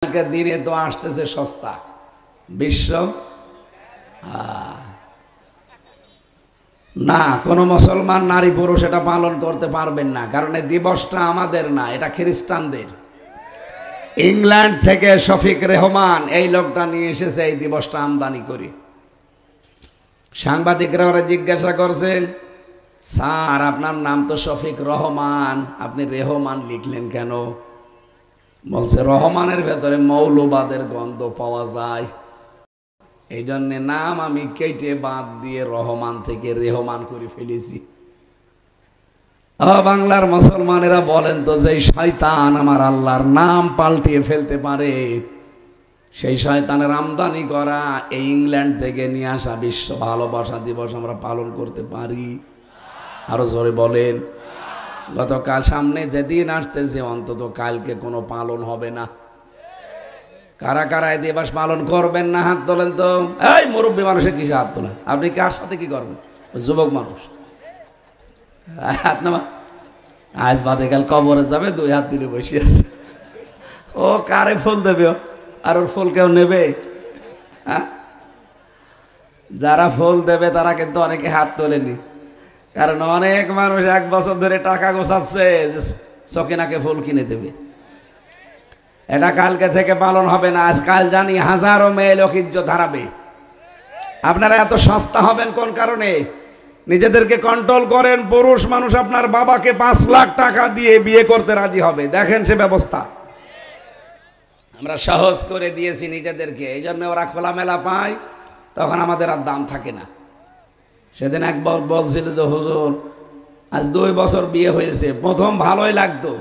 আজকের দিনে তো আসতেছে সস্তা বিশ্ব না, কোনো মুসলমান নারী পুরুষ এটা পালন করতে পারবেন না, কারণ এই দিবসটা আমাদের না, এটা খ্রিস্টানদের। ইংল্যান্ড থেকে শফিক রেহমান এই লোকটা নিয়ে এসেছে এই দিবসটা আমদানি করি। সাংবাদিকরা ওরা জিজ্ঞাসা করছেন, স্যার আপনার নাম তো শফিক রহমান, আপনি রেহমান লিখলেন কেন? বলছে রহমানের ভেতরে মৌলবাদের গন্ধ পাওয়া যায়, এই জন্যে নাম আমি কেটে বাদ দিয়ে রহমান থেকে রেহমান করে ফেলেছি। বাংলার মুসলমানেরা বলেন তো, যে শয়তান আমার আল্লাহর নাম পাল্টিয়ে ফেলতে পারে, সেই শয়তানের আমদানি করা এই ইংল্যান্ড থেকে নিয়ে আসা বিশ্ব ভালোবাসা দিবস আমরা পালন করতে পারি? আরো জোরে বলেন। গতকাল সামনে যেদিন আসতেছে অন্তত কালকে কোনো পালন হবে না। কারা কারা এই দিবস পালন করবেন না হাত তোলেন তো। এই মুরব্বী মানুষের কিসে হাত তোলেন? আপনি কার সাথে কি করবেন? যুবক মানুষ হাত নামা। আজ বাদে কাল কবরে যাবে, দুই হাত দিলে বসে আছে। ও কারে ফুল দেবে, আর ওর ফুল কেউ নেবে? হ্যাঁ, যারা ফুল দেবে তারা কিন্তু অনেকে হাত তোলেনি, কারণ অনেক মানুষ এক বছর ধরে টাকা গোছাচ্ছে সকিনাকে ফুল কিনে দেবে। এটা কালকে থেকে পালন হবে না। আজকাল জানি হাজারো মেয়ে লোক ইজ্জত হারাবে। আপনারা এত সস্তা হবেন কোন কারণে? নিজেদেরকে কন্ট্রোল করেন। পুরুষ মানুষ আপনার বাবাকে 5 লাখ টাকা দিয়ে বিয়ে করতে রাজি হবে, দেখেন সে ব্যবস্থা আমরা সহজ করে দিয়েছি নিজেদেরকে। এই জন্য ওরা খোলামেলা পায়, তখন আমাদের আর দাম থাকে না। সেদিন একবার বলছিল যে হুজুর আজ 2 বছর বিয়ে হয়েছে, প্রথম ভালোই লাগতো,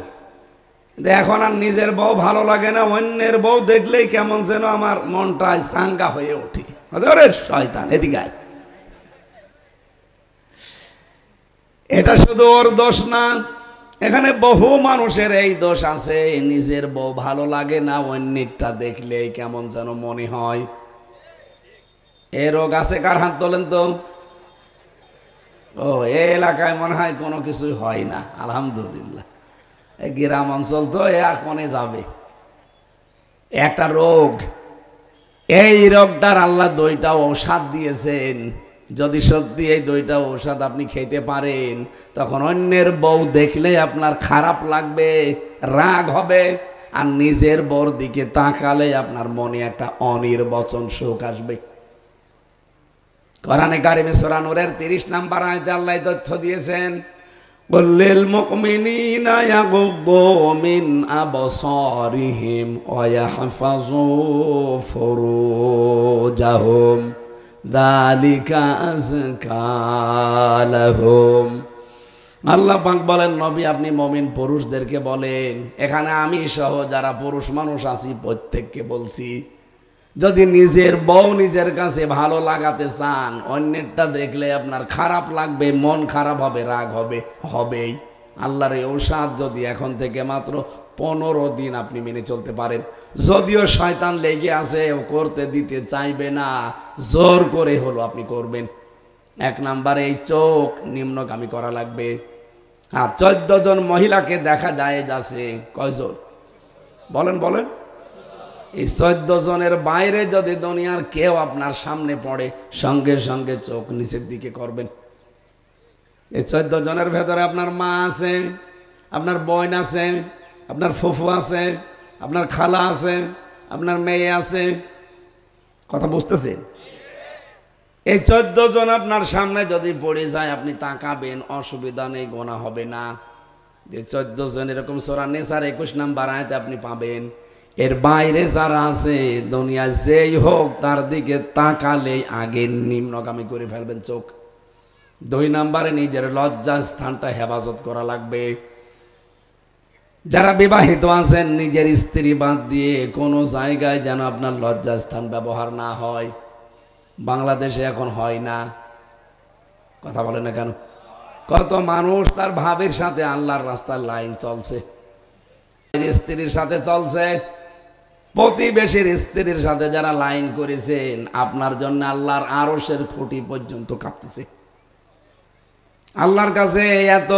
কিন্তু এখন আর নিজের বউ ভালো লাগে না, অন্যের বউ দেখলেই কেমন যেন আমার মনটায় চাঙ্গা হয়ে ওঠে। ওরে শয়তান, এদিকে আয়। এটা শুধু ওর দোষ না, এখানে বহু মানুষের এই দোষ আছে। নিজের বউ ভালো লাগে না, অন্যেরটা দেখলেই কেমন যেন মনে হয়। এ রোগ আছে কার? হাত তোলেন তো। ও, এই এলাকায় মনে হয় কোনো কিছুই হয় না, আলহামদুলিল্লাহ। এই গ্রাম অঞ্চল তো, এ আর কোনে যাবে। একটা রোগ, এই রোগটার আল্লাহ 2টা ঔষধ দিয়েছেন। যদি সত্যি এই 2টা ঔষধ আপনি খেতে পারেন, তখন অন্যের বউ দেখলে আপনার খারাপ লাগবে, রাগ হবে, আর নিজের বউর দিকে তাকালে আপনার মনে একটা অনির্বচন সুখ আসবে। কোরআনে কারিমে সূরা নূরের 30 নম্বর আয়াতে আল্লাহ তথ্য দিয়েছেন, কুল্লিল মুমিনিনা ইয়াগুদ্দু মিন আবসারিহিম ওয়া ইয়াহফাযু ফুরুজাহুম যালিকা আযকা লাহুম। আল্লাহ পাক বলেন, নবী আপনি মুমিন পুরুষদেরকে বলেন, এখানে আমি সহ যারা পুরুষ মানুষ আছি প্রত্যেককে বলছি, যদি নিজের বউ নিজের কাছে ভালো লাগাতে চান, অন্যেরটা দেখলে আপনার খারাপ লাগবে, মন খারাপ হবে, রাগ হবে, হবেই। আল্লাহর এই ঔষধ যদি এখন থেকে মাত্র 15 দিন আপনি মেনে চলতে পারেন, যদিও শয়তান লেগে আছে, ও করতে দিতে চাইবে না, জোর করে হলো আপনি করবেন। 1 নম্বরে এই চোখ নিম্নগামী করা লাগবে। হ্যাঁ, 14 জন মহিলাকে দেখা যায় যাচ্ছে, কয়জন বলেন বলেন? এই 14 জনের বাইরে যদি দুনিয়ার কেউ আপনার সামনে পড়ে, সঙ্গে সঙ্গে চোখ নিচের দিকে করবেন। এই 14 জনের ভেতরে আপনার মা আছে, আপনার বোন আছে, আপনার ফুফু আছে, আপনার খালা আছে, আপনার মেয়ে আছে। কথা বুঝতেছেন? এই 14 জন আপনার সামনে যদি পড়ে যায়, আপনি তাকাবেন, অসুবিধা নেই, গোনা হবে না। যে 14 জন এরকম সূরা নিসার 21 নম্বর আয়াতে আপনি পাবেন। এর বাইরে যারা আছে, দুনিয়ায় যেই হোক, তার দিকে তাকালে আগে নিম্নগামী করে ফেলবেন চোখ। 2 নম্বরে নিজের লজ্জা স্থানটা হেফাজত করা লাগবে। যারা বিবাহিত আছেন, নিজের স্ত্রী বাদ দিয়ে কোনো জায়গায় যেন আপনার লজ্জা স্থান ব্যবহার না হয়। বাংলাদেশে এখন হয় না, কথা বলে না কেন? কত মানুষ তার ভাবের সাথে আল্লাহর রাস্তার লাইন চলছে, স্ত্রীর সাথে চলছে, প্রতিবেশীর স্ত্রীর সাথে যারা লাইন করেছেন, আপনার জন্য আল্লাহর আরশের খুঁটি পর্যন্ত কাঁপতেছে। আল্লাহর কাছে এত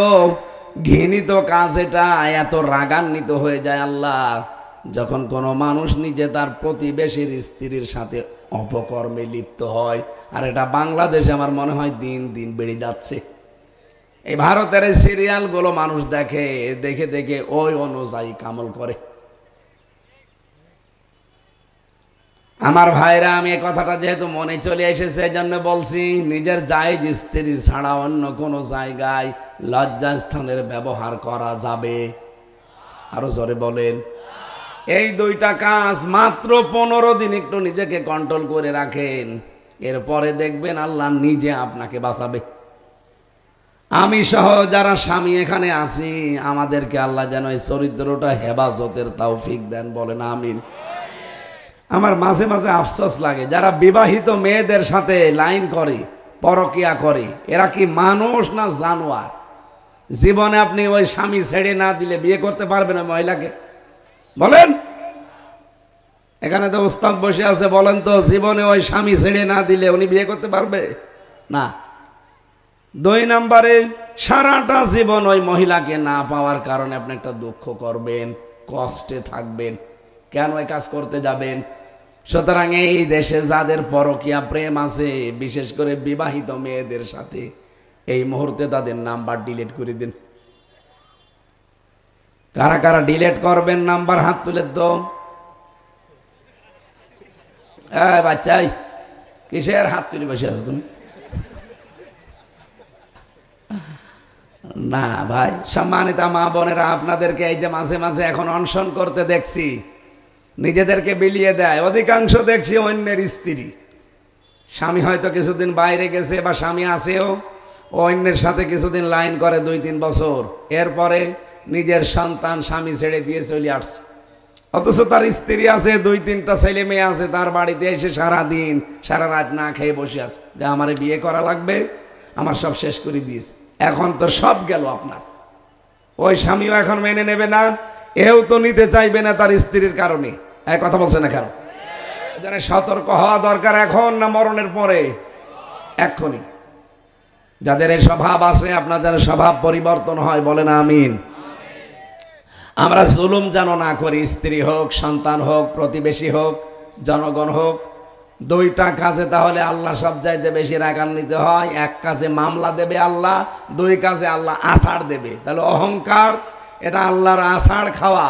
ঘৃণিত কাজ, এটা এত রাগান্বিত হয়ে যায় আল্লাহ, যখন কোনো মানুষ নিজে তার প্রতিবেশীর স্ত্রীর সাথে অপকর্মে লিপ্ত হয়, আর এটা বাংলাদেশে আমার মনে হয় দিন দিন বেড়ে যাচ্ছে। এই ভারতের এই সিরিয়ালগুলো মানুষ দেখে, দেখে দেখে ওই অনুযায়ী কামল করে। আমার ভাইরা, আমি এই কথাটা যেহেতু মনে চলে এসেছে এই জন্য বলছি, নিজের জায়েজ স্ত্রী ছাড়া অন্য কোনো জায়গায় লজ্জাস্থানের ব্যবহার করা যাবে? আরো জোরে বলেন। এই দুইটা কাজ মাত্র 15 দিন একটু নিজেকে কন্ট্রোল করে রাখেন, এরপরে দেখবেন আল্লাহ নিজে আপনাকে বাঁচাবে। আমি সহ যারা স্বামী এখানে আছি, আমাদেরকে আল্লাহ যেন এই চরিত্রটা হেফাজতের তৌফিক দেন, বলেন আমিন। আমার মাঝে মাঝে আফসোস লাগে, যারা বিবাহিত মেয়েদের সাথে লাইন করে, পরকিয়া করে, এরা কি মানুষ না জানোয়ার? জীবনে আপনি ওই স্বামী ছেড়ে না দিলে বিয়ে করতে পারবেন ওই মহিলাকে? বলেন। এখানে তো উস্তাদ বসে আছে, বলেন তো, জীবনে ওই স্বামী ছেড়ে না দিলে উনি বিয়ে করতে পারবে না। 2 নম্বরে, সারাটা জীবন ওই মহিলাকে না পাওয়ার কারণে আপনি একটা দুঃখ করবেন, কষ্টে থাকবেন। কেন এই কাজ করতে যাবেন? সুতরাং এই দেশে যাদের পরকীয়া প্রেম আছে, বিশেষ করে বিবাহিত মেয়েদের সাথে, এই মুহূর্তে তাদের নাম্বার ডিলিট করে দিন। কারা কারা ডিলিট করবেন নাম্বার হাত তুলে তো। বাচ্চাই কিসের হাত তুলে বসে আছো তুমি? না ভাই, সম্মানিত মা বোনেরা, আপনাদেরকে এই যে মাঝে মাঝে এখন অনশন করতে দেখছি, নিজেদেরকে বিলিয়ে দেয়, অধিকাংশ দেখছি অন্যের স্ত্রী। স্বামী হয়তো কিছুদিন বাইরে গেছে বা স্বামী আছেও, অন্যের সাথে কিছুদিন লাইন করে 2-3 বছর, এরপরে নিজের সন্তান স্বামী ছেড়ে দিয়ে চলে আসছে। অথচ তার স্ত্রী আছে, 2-3টা ছেলে মেয়ে আছে, তার বাড়িতে এসে সারা দিন সারা রাত না খেয়ে বসে আছে, যে আমারে বিয়ে করা লাগবে, আমার সব শেষ করে দিয়েছে। এখন তো সব গেল আপনার। ওই স্বামীও এখন মেনে নেবে না, এও তো নিতে চাইবে না তার স্ত্রীর কারণে। এক কথা বলছে না কেন? এখানে সতর্ক হওয়া দরকার, এখন না মরণের পরে? এক্ষুনি। যাদের এই স্বভাব আছে, আপনার যেন স্বভাব পরিবর্তন হয়, বলেন আমিন। আমরা জুলুম যেন না করি, স্ত্রী হোক, সন্তান হোক, প্রতিবেশী হোক, জনগণ হোক। 2টা কাজে তাহলে আল্লাহ সব চাইতে বেশি রাগান্বিত হয়। 1 কাজে মামলা দেবে আল্লাহ, 2 কাজে আল্লাহ আষাঢ় দেবে। তাহলে অহংকার, এটা আল্লাহর আষাঢ় খাওয়া।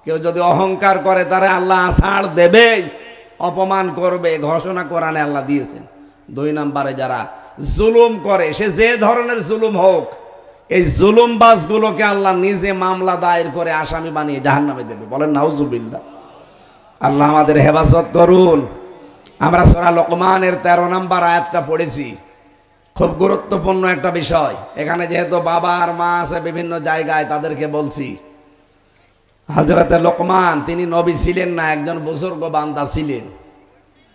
কেউ যদি অহংকার করে, তারা আল্লাহ আষাঢ় দেবে, অপমান করবে, ঘোষণা কোরআনে আল্লাহ দিয়েছেন। 2 নম্বরে যারা জুলুম করে, সে যে ধরনের জুলুম হোক, এই জুলুমবাজগুলোকে আল্লাহ নিজে মামলা দায়ের করে আসামি বানিয়ে জাহান্নামে দেবে, বলেন নাউজুবিল্লাহ। আল্লাহ আমাদের হেফাজত করুন। আমরা সূরা লোকমানের 13 নম্বর আয়াতটা পড়েছি, খুব গুরুত্বপূর্ণ একটা বিষয়। এখানে যেহেতু বাবা আর মা আছে বিভিন্ন জায়গায়, তাদেরকে বলছি, হযরতে লোকমান তিনি নবী ছিলেন না, একজন বুজুর্গ বান্দা ছিলেন।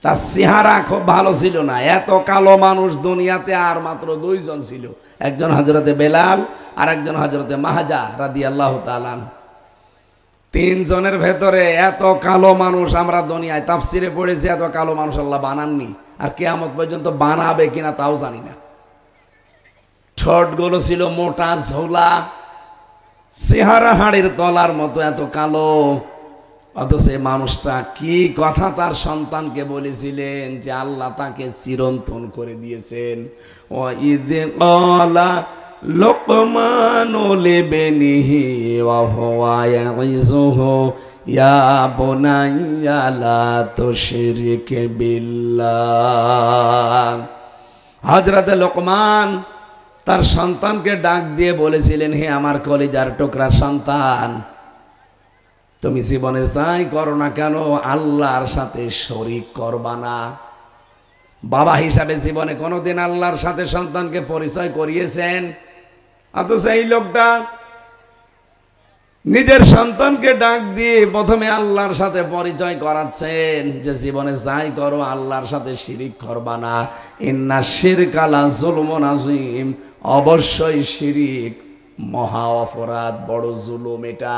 তার চেহারা খুব ভালো ছিল না। এত কালো মানুষ দুনিয়াতে আর মাত্র 2 জন ছিল, একজন হযরতে বেলাল আর একজন হযরতে মাহজা রাদিয়াল্লাহু তাআলা। 3 জনের ভেতরে এত কালো মানুষ আমরা দুনিয়ায় তাফসিরে পড়েছি, এত কালো মানুষ আল্লাহ বানাননি, আর কিয়ামত পর্যন্ত বানাবে কিনা তাও জানি না। ঠোঁটগুলো ছিল মোটা ঝোলা, চেহারা হাড়ের তলার মতো এত কালো। অথচ এই মানুষটা কি কথা তার সন্তানকে বলেছিলেন যে আল্লাহ তাকে চিরন্তন করে দিয়েছেন। ওয়াইদ ক্বালা লুকমানু লিবনিহি ওয়া হুয়া ইয়াইযুহু ইয়া বুনাইয়া লা তুশরিক বিল্লাহ। হযরতে লোকমান তার সন্তানকে ডাক দিয়ে বলেছিলেন, হে আমার কলিজার টুকরা সন্তান, তুমি জীবনে যাই করো না কেন, আল্লাহর সাথে শরীক করবা না। বাবা হিসাবে জীবনে কোনোদিন আল্লাহর সাথে সন্তানকে পরিচয় করিয়েছেন? অথচ এই লোকটা নিজের সন্তানকে ডাক দিয়ে প্রথমে আল্লাহর সাথে পরিচয় করাচ্ছেন যে জীবনে যাই করো আল্লাহর সাথে শিরিক করবা না। ইন্না শিরকা লা যুলমুন আযীম, অবশ্যই শিরিক মহা অপরাধ, বড় জুলুম এটা।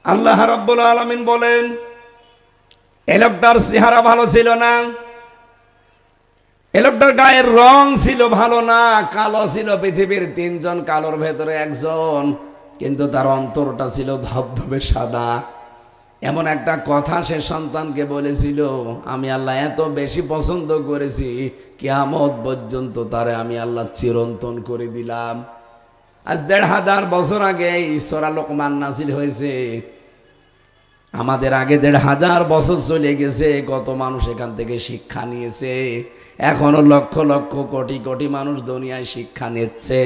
আল্লাহ রাব্বুল আলামিন বলেন, এই লোকটার চেহারা ভালো ছিল না, এই লোকটার গায়ের রং ছিল ভালো না, কালো ছিল। পৃথিবীর 3 জন কালোর ভেতরে একজন, কিন্তু তার অন্তরটা ছিল ধবধবে সাদা। এমন একটা কথা সে সন্তানকে বলেছিল, আমি আল্লাহ এত বেশি পছন্দ করেছি, কিয়ামত পর্যন্ত তারে আমি আল্লাহ চিরন্তন করে দিলাম। আজ ১৫০০ বছর আগে সূরা লোকমান নাযিল হয়েছে। আমাদের আগে ১৫০০ বছর চলে গেছে, কত মানুষ এখান থেকে শিক্ষা নিয়েছে। এখনো লক্ষ লক্ষ কোটি কোটি মানুষ দুনিয়ায় শিক্ষা নিচ্ছে।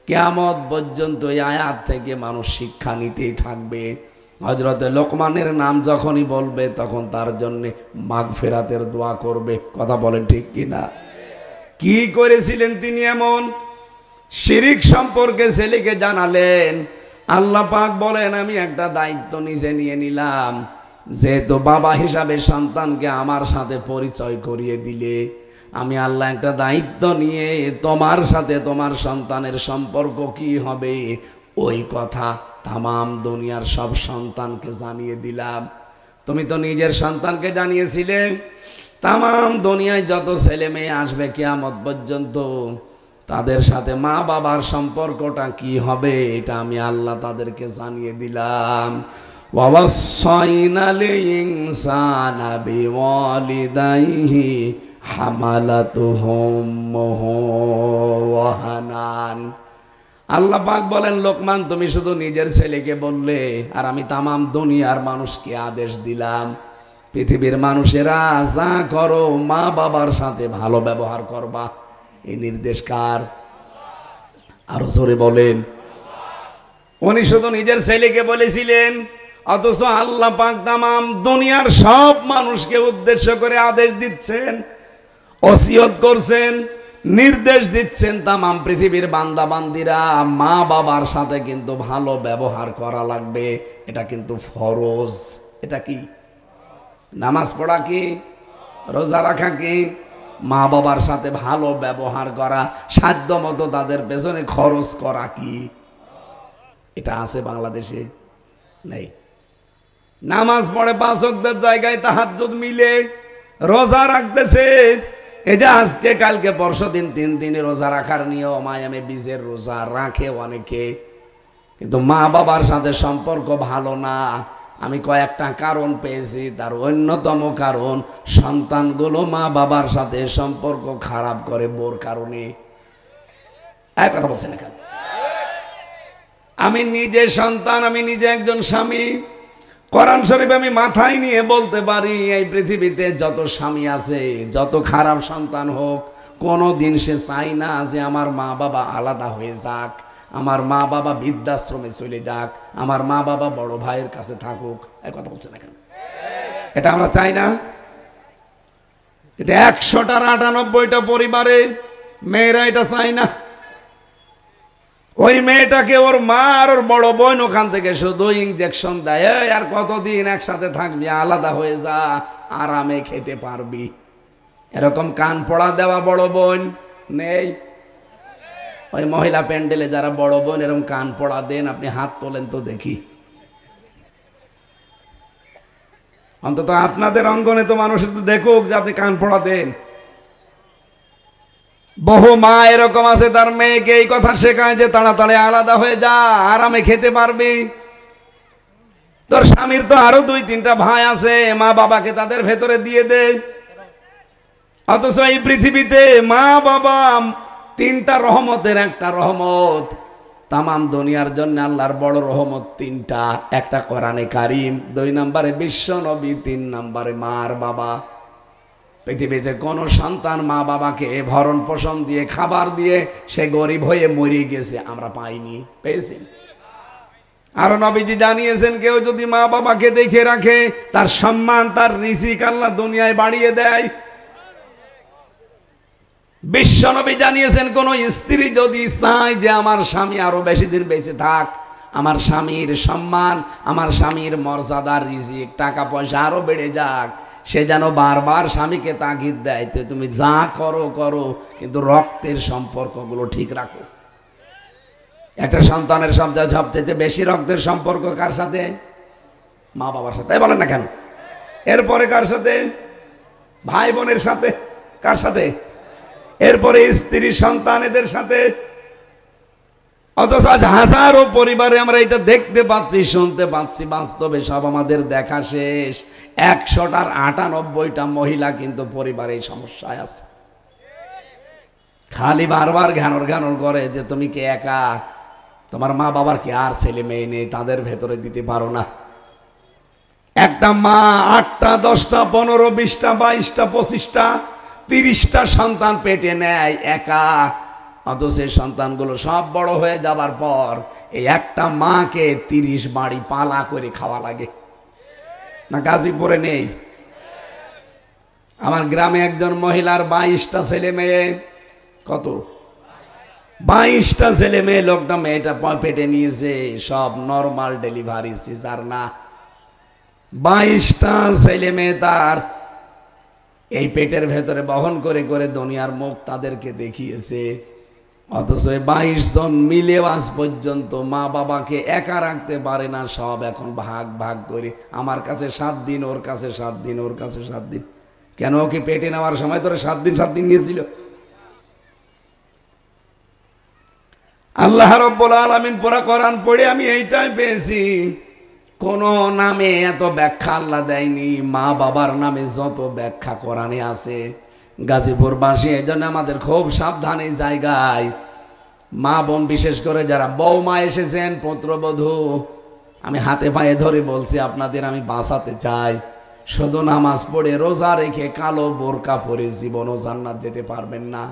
কিয়ামত পর্যন্ত এই আয়াত থেকে মানুষ শিক্ষা নিতেই থাকবে। হযরতে লোকমানের নাম যখনই বলবে তখন তার জন্য মাগফিরাতের দোয়া করবে। কথা বলেন ঠিক কিনা? কি করেছিলেন তিনি এমন? শিরিক সম্পর্কে ছেলেকে জানালেন। আল্লাহ পাক বলেন, আমি একটা দায়িত্ব নিজে নিয়ে নিলাম, যেহেতু বাবা হিসাবে সন্তানকে আমার সাথে পরিচয় করিয়ে দিলে, আমি আল্লাহ একটা দায়িত্ব নিয়ে তোমার সাথে তোমার সন্তানের সম্পর্ক কি হবে ওই কথা তামাম দুনিয়ার সব সন্তানকে জানিয়ে দিলাম। তুমি তো নিজের সন্তানকে জানিয়েছিলে, তামাম দুনিয়ায় যত ছেলে মেয়ে আসবে কিয়ামত পর্যন্ত তাদের সাথে মা বাবার সম্পর্কটা কি হবে এটা আমি আল্লাহ তাদেরকে জানিয়ে দিলাম। ওয়াসাইনাল ইনসানা বিওয়ালিদাইহি হামালাতুহুম ওয়াহানান। আল্লাহ পাক বলেন, লোকমান তুমি শুধু নিজের ছেলেকে বললে, আর আমি তামাম দুনিয়ার মানুষকে আদেশ দিলাম, পৃথিবীর মানুষেরা যা করো মা বাবার সাথে ভালো ব্যবহার করবা। এই নির্দেশ কার? আরো জোরে বলেন। উনি শুধু নিজের ছেলেকে বলেছিলেন, অথচ আল্লাহ পাক তামাম দুনিয়ার সব মানুষকে উদ্দেশ্য করে আদেশ দিচ্ছেন, ওসিয়ত করছেন, নির্দেশ দিচ্ছেন। তামাম পৃথিবীর বান্দা বান্দিরা মা বাবার সাথে কিন্তু ভালো ব্যবহার করা লাগবে। এটা কিন্তু ফরজ। এটা কি? নামাজ পড়া কি? রোজা রাখা কি? মা বাবার সাথে ভালো ব্যবহার করা, সাধ্য মতো তাদের পেছনে খরচ করা কি? এটা আছে বাংলাদেশে? নেই। নামাজ পড়ে ৫ ওয়াক্তের জায়গায় তাহাজ্জুদ মিলে রোজা রাখতেছে। এই যে আজকে কালকে পরশু দিন ৩ দিনে রোজা রাখার নিয়ম, আয়ামে বীজের রোজা রাখে অনেকে, কিন্তু মা বাবার সাথে সম্পর্ক ভালো না। আমি কয়েকটা কারণ পেয়েছি, তার অন্যতম কারণ সন্তানগুলো মা বাবার সাথে সম্পর্ক খারাপ করে বোর কারণে। এক কথা বলছেন এখানে। আমি নিজে সন্তান, আমি নিজে একজন স্বামী। কোরআন শরীফ আমি মাথায় নিয়ে বলতে পারি, এই পৃথিবীতে যত স্বামী আছে, যত খারাপ সন্তান হোক, কোনো দিন সে চাই না যে আমার মা বাবা আলাদা হয়ে যাক, আমার মা বাবা বৃদ্ধাশ্রমে চলে যাক, আমার মা বাবা বড় ভাইয়ের কাছে থাকুক। এই কথা বলছেন এখানে। এটা আমরা চাই না। এটা ১০০টার ৯৮টা পরিবারে মেয়েরা এটা চাই না। ওই মেয়েটাকে ওর মা আর ওর বড় বোন ওখান থেকে শুধু ইনজেকশন দেয়, আর কতদিন একসাথে থাকবি, আলাদা হয়ে যা, আরামে খেতে পারবি। এরকম কান পড়া দেওয়া বড় বোন নেই? ওই মহিলা প্যান্ডেলে যারা বড় বোন এরকম কান পড়া দেন, আপনি হাত তোলেন তো দেখি। অন্তত আপনাদের অঙ্গনে তো মানুষ দেখুক যে আপনি কান পড়া দেন। বহু মা এরকম আছে, তার মেয়েকে এই কথা শেখায় যে তাড়াতাড়ি আলাদা হয়ে যা, আরামে খেতে পারবি। তোর স্বামীর তো আরো ২-৩টা ভাই আছে, মা বাবাকে তাদের ভেতরে দিয়ে দে। অথচ এই পৃথিবীতে মা বাবা ৩টা রহমতের একটা রহমত। তামাম দুনিয়ার জন্য আল্লাহর বড় রহমত ৩টা। একটা কোরআনে কারিম, ২ নম্বরে বিশ্ব নবী, ৩ নম্বরে মার বাবা। পৃথিবীতে কোন সন্তান মা বাবাকে ভরণ পোষণ দিয়ে খাবার দিয়ে সে গরিব হয়ে মরে গেছে আমরা পাইনি? পেয়েছি? আরো নবীজি জানিয়েছেন, কেউ যদি মা বাবাকে দেখে রাখে তার সম্মান, তার রিজিক আল্লাহ দুনিয়ায় বাড়িয়ে দেয়। বিশ্বনবী জানিয়েছেন, কোন স্ত্রী যদি চায় যে আমার স্বামী আরো বেশি দিন বেঁচে থাক, আমার স্বামীর সম্মান, আমার স্বামীর মর্যাদা, রিজিক, টাকা পয়সা আরো বেড়ে যাক, সে যেন বারবার স্বামীকে তাগিদ দেয়, তো তুমি যা করো করো, কিন্তু রক্তের সম্পর্কগুলো ঠিক রাখো। একটা সন্তানের সবচেয়ে বেশি রক্তের সম্পর্ক কার সাথে? মা বাবার সাথে। বলেন না কেন? এরপরে কার সাথে? ভাই বোনের সাথে। কার সাথে? এরপরে স্ত্রী, সন্তান, এদের সাথে। অথচ আজ হাজারো পরিবারে আমরা এটা দেখতে পাচ্ছি, শুনতে পাচ্ছি, বাস্তবে সব আমাদের দেখা শেষ। 100টার 98টা মহিলা কিন্তু পরিবারে এই সমস্যায় আছে। খালি বারবার ঘ্যানর ঘ্যানর করে যে তুমি কি একা, তোমার মা বাবার কি আর ছেলে মেয়ে নেই, তাদের ভেতরে দিতে পারো না। একটা মা 8টা 10টা 15 20টা 22টা 25টা 30টা সন্তান পেটে নেয় একা, অথচ এই সন্তানগুলো সব বড় হয়ে যাবার পর এই একটা মাকে 30 বাড়ি পালা করে খাওয়া লাগে না? গাজীপুরে নেই? আমার গ্রামে একজন মহিলার 22টা ছেলে মেয়ে। কত? 22টা ছেলে মেয়ে। লোকটা মেয়েটা পেটে নিয়েছে, সব নর্মাল ডেলিভারি, সিজার না। 22টা ছেলে মেয়ে তার এই পেটের ভেতরে বহন করে করে দুনিয়ার মুখ তাদেরকে দেখিয়েছে। অথচ 22 জন মিলে আজ পর্যন্ত মা বাবাকে একা রাখতে পারে না। সব এখন ভাগ ভাগ করে, আমার কাছে 7 দিন, ওর কাছে 7 দিন, ওর কাছে 7 দিন। কেন? ওকে পেটে নেওয়ার সময় তোরা 7 দিন 7 দিন নিয়েছিল। আল্লাহ রাব্বুল আলামিন পুরা কোরআন পড়ে আমি এইটাই পেয়েছি, কোন নামে এত ব্যাখ্যা আল্লাহ দেয়নি। মা বাবার নামে যত ব্যাখ্যা কোরআনে আছে। গাজীপুরবাসী এই জন্য আমাদের খুব সাবধান এই জায়গায়। মা বোন, বিশেষ করে যারা বৌমা এসেছেন, পুত্রবধূ, আমি হাতে পায়ে ধরে বলছি আপনাদের আমি বাঁচাতে চাই। শুধু নামাজ পড়ে রোজা রেখে কালো বোরকা পরে জীবনও জান্নাত যেতে পারবেন না।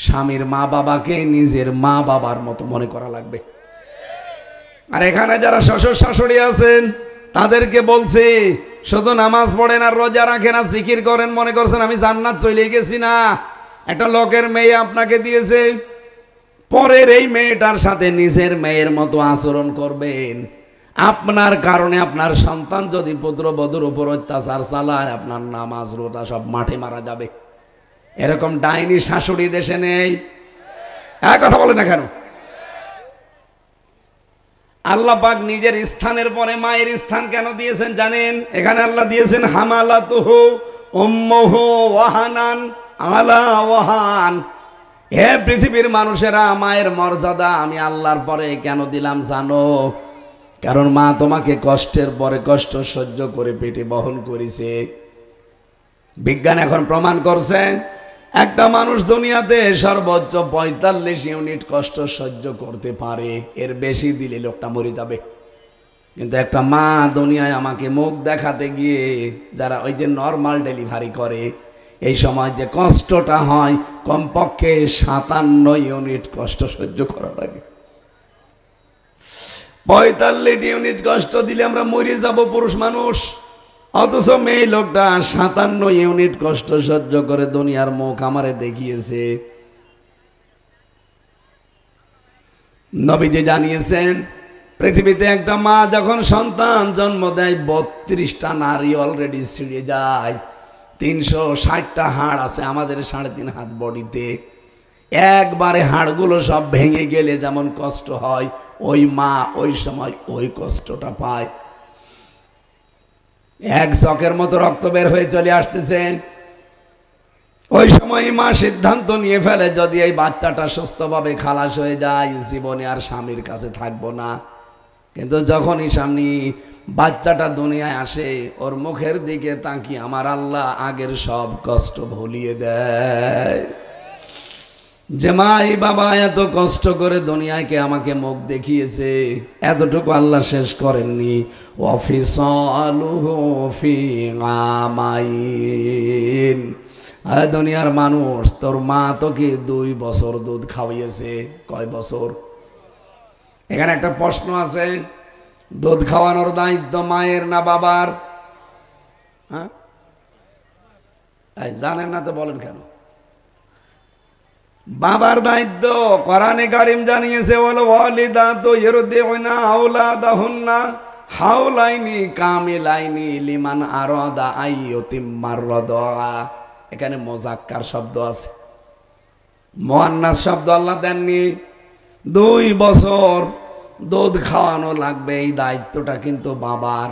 স্বামীর মা বাবাকে নিজের মা বাবার মতো মনে করা লাগবে। আর এখানে যারা শ্বশুর শাশুড়ি আছেন তাদেরকে বলছি, শুধু নামাজ পড়েন আর রোজা রাখেন আর জিকির করেন, মনে করছেন আমি জান্নাত চলে গেছি। না, একটা লোকের মেয়ে আপনাকে দিয়েছে, পরের এই মেয়েটার সাথে নিজের মেয়ের মতো আচরণ করবেন। আপনার কারণে আপনার সন্তান যদি পুত্রবধূর উপর অত্যাচার চালায়, আপনার নামাজ রোজা সব মাঠে মারা যাবে। এরকম ডাইনি শাশুড়ি দেশে নেই? এক কথা বলে না কেন? আল্লাহ পাক নিজের স্থানের পরে মায়ের স্থান কেন দিয়েছেন জানেন? এখানে আল্লাহ দিয়েছেন হামালাতুহু উম্মুহু ওয়াহানান আলা ওয়াহান। হে পৃথিবীর মানুষেরা, মায়ের মর্যাদা আমি আল্লাহর পরে কেন দিলাম জানো? কারণ মা তোমাকে কষ্টের পরে কষ্ট সহ্য করে পেটে বহন করেছে। বিজ্ঞান এখন প্রমাণ করছে একটা মানুষ দুনিয়াতে সর্বোচ্চ 45 ইউনিট কষ্ট সহ্য করতে পারে, এর বেশি দিলে লোকটা মরে যাবে। কিন্তু একটা মা দুনিয়ায় আমাকে মুখ দেখাতে গিয়ে, যারা ওই যে নর্মাল ডেলিভারি করে, এই সময় যে কষ্টটা হয় কমপক্ষে 57 ইউনিট কষ্ট সহ্য করা লাগে। 45 ইউনিট কষ্ট দিলে আমরা মরে যাব পুরুষ মানুষ, অথচ মেয়ে লোকটা 57 ইউনিট কষ্ট সহ্য করে দুনিয়ার মুখ আমারে দেখিয়েছে। নবীজি জানিয়েছেন, পৃথিবীতে একটা মা যখন সন্তান জন্ম দেয় 32টা নারী অলরেডি ছিঁড়ে যায়। 360টা হাড় আছে আমাদের 3.5 হাত বডিতে। একবারে হাড়গুলো সব ভেঙে গেলে যেমন কষ্ট হয়, ওই মা ওই সময় ওই কষ্টটা পায়। এক চকের মতো রক্ত বের হয়ে চলে আসতেছে। ওই সময় মা সিদ্ধান্ত নিয়ে ফেলে, যদি এই বাচ্চাটা সুস্থভাবে খালাস হয়ে যায়, জীবনে আর স্বামীর কাছে থাকবো না। কিন্তু যখনই স্বামী বাচ্চাটা দুনিয়ায় আসে, ওর মুখের দিকে তাকিয়ে আমার আল্লাহ আগের সব কষ্ট ভুলিয়ে দেয়। যে মা এই বাবা এত কষ্ট করে দুনিয়াকে আমাকে মুখ দেখিয়েছে, এতটুকু আল্লাহ শেষ করেননি। ওয়াফিসালুহু ফি আমাইন। আরে দুনিয়ার মানুষ, তোর মা তোকে 2 বছর দুধ খাওয়িয়েছে। কয় বছর? এখানে একটা প্রশ্ন আছে, দুধ খাওয়ানোর দায়িত্ব মায়ের না বাবার? হ্যাঁ, জানেন না তো বলেন কেন? বাবার দায়িত্ব। কোরআনে কারীম জানিয়েছে, ওয়াল ওয়ালিদাতু ইরদিউনা আওলাদাহুন্না হাওলাইনি কামিলাইনি লিমান আরাদা আইয়ুতিম্মার রাদা। এখানে মুযাক্কার শব্দ আছে, মুআন্নাস শব্দ আল্লাহ দেননি। 2 বছর দুধ খাওয়ানো লাগবে, এই দায়িত্বটা কিন্তু বাবার।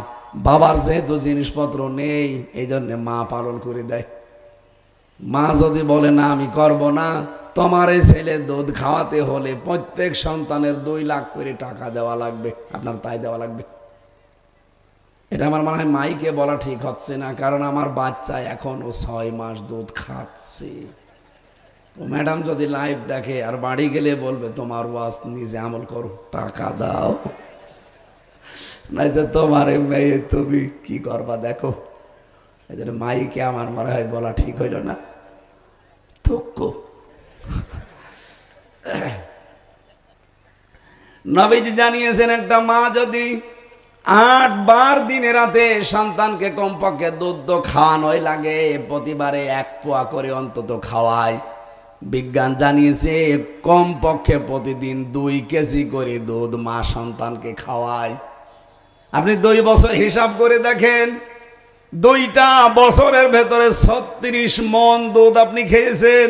বাবার যেহেতু জিনিসপত্র নেই, এই জন্য মা পালন করে দেয়। মা যদি বলে না আমি করব না, তোমার এই ছেলে দুধ খাওয়াতে হলে প্রত্যেক সন্তানের 2 লাখ করে টাকা দেওয়া লাগবে, আপনার তাই দেওয়া লাগবে। এটা আমার মনে হয় মাইকে বলা ঠিক হচ্ছে না, কারণ আমার বাচ্চা এখনো 6 মাস দুধ খাচ্ছে। ও ম্যাডাম যদি লাইভ দেখে আর বাড়ি গেলে বলবে তোমার ওয়াজ নিজে আমল করো, টাকা দাও, নাই তো তোমার মেয়ে তুমি কি করবা দেখো। এদের মাইকে আমার মনে হয় বলা ঠিক হইল না। নবীজি জানিয়েছেন একটা মা যদি 8 বার দিনে রাতে সন্তানকে কমপক্ষে দুধ খাওয়ানোই লাগে, প্রতিবারে 1 পোয়া করে অন্তত খাওয়ায়। বিজ্ঞান জানিয়েছে কমপক্ষে প্রতিদিন 2 কেজি করে দুধ মা সন্তানকে খাওয়ায়। আপনি 2 বছর হিসাব করে দেখেন, 2টা বছরের ভেতরে 36 মণ দুধ আপনি খেয়েছেন।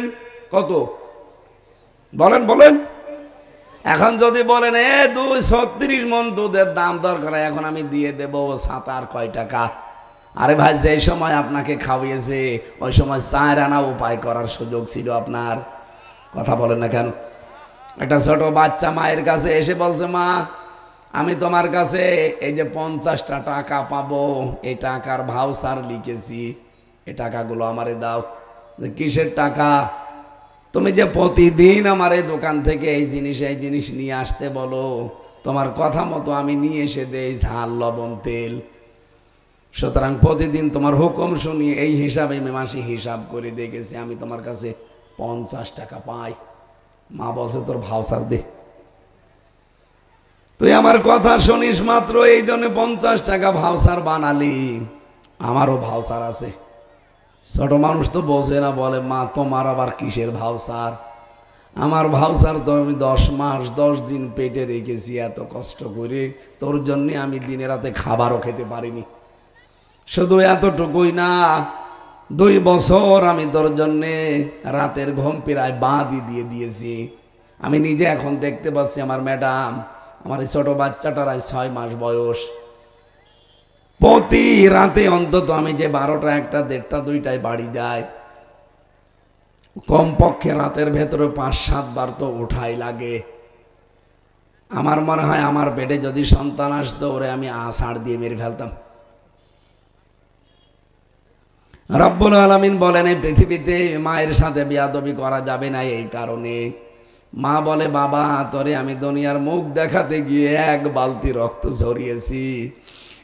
কত বলেন বলেন? এখন যদি বলেন 36 মণ দুধের দাম দরকার, এখন আমি দিয়ে দেব 7 আর কয় টাকা? আরে ভাই, যে সময় আপনাকে খাওয়িয়েছে ওই সময় 4 আনা উপায় করার সুযোগ ছিল আপনার। কথা বলেন না কেন? একটা ছোট বাচ্চা মায়ের কাছে এসে বলছে, মা আমি তোমার কাছে এই যে 50টা টাকা পাবো, এই টাকার ভাউচার লিখেছি, এই টাকাগুলো আমারে দাও। কিসের টাকা? তুমি যে প্রতিদিন আমার এই দোকান থেকে এই জিনিস নিয়ে আসতে বলো, তোমার কথা মতো আমি নিয়ে এসে দেই ঝাল লবণ তেল, সুতরাং প্রতিদিন তোমার হুকুম শুনি এই হিসাবে আমি মাসে হিসাব করে দেখেছি, আমি তোমার কাছে 50 টাকা পাই। মা বলছে তোর ভাউচার দে, তুই আমার কথা শুনিস মাত্র এই জন্য 50 টাকা ভাউচার বানালি, আমারও ভাউচার আছে। ছোট মানুষ তো বোঝে না, বলে মা তোমার আবার কিসের ভাউচার? আমার ভাউচার তো আমি 10 মাস 10 দিন পেটে রেখেছি এত কষ্ট করে, তোর জন্যে আমি দিনে রাতে খাবারও খেতে পারিনি। শুধু এতটুকুই না, 2 বছর আমি তোর জন্যে রাতের ঘুম প্রায় বাদই দিয়ে দিয়েছি। আমি নিজে এখন দেখতে পাচ্ছি আমার ম্যাডাম, আমার এই ছোট বাচ্চাটার 6 মাস বয়স, প্রতি রাতে অন্তত আমি যে 12টা 1টা 1:30 2টায় বাড়ি যায়, কমপক্ষে রাতের ভেতরে 5-7 বার তো উঠাই লাগে। আমার মনে হয় আমার পেটে যদি সন্তান আসতো, ওরে আমি আষাঢ় দিয়ে মেরে ফেলতাম। রব্বুল আলামিন বলেন এই পৃথিবীতে মায়ের সাথে বেয়াদবি করা যাবে না। এই কারণে মা বলে, বাবা তোরে আমি দুনিয়ার মুখ দেখাতে গিয়ে 1 বালতি রক্ত ঝরিয়েছি,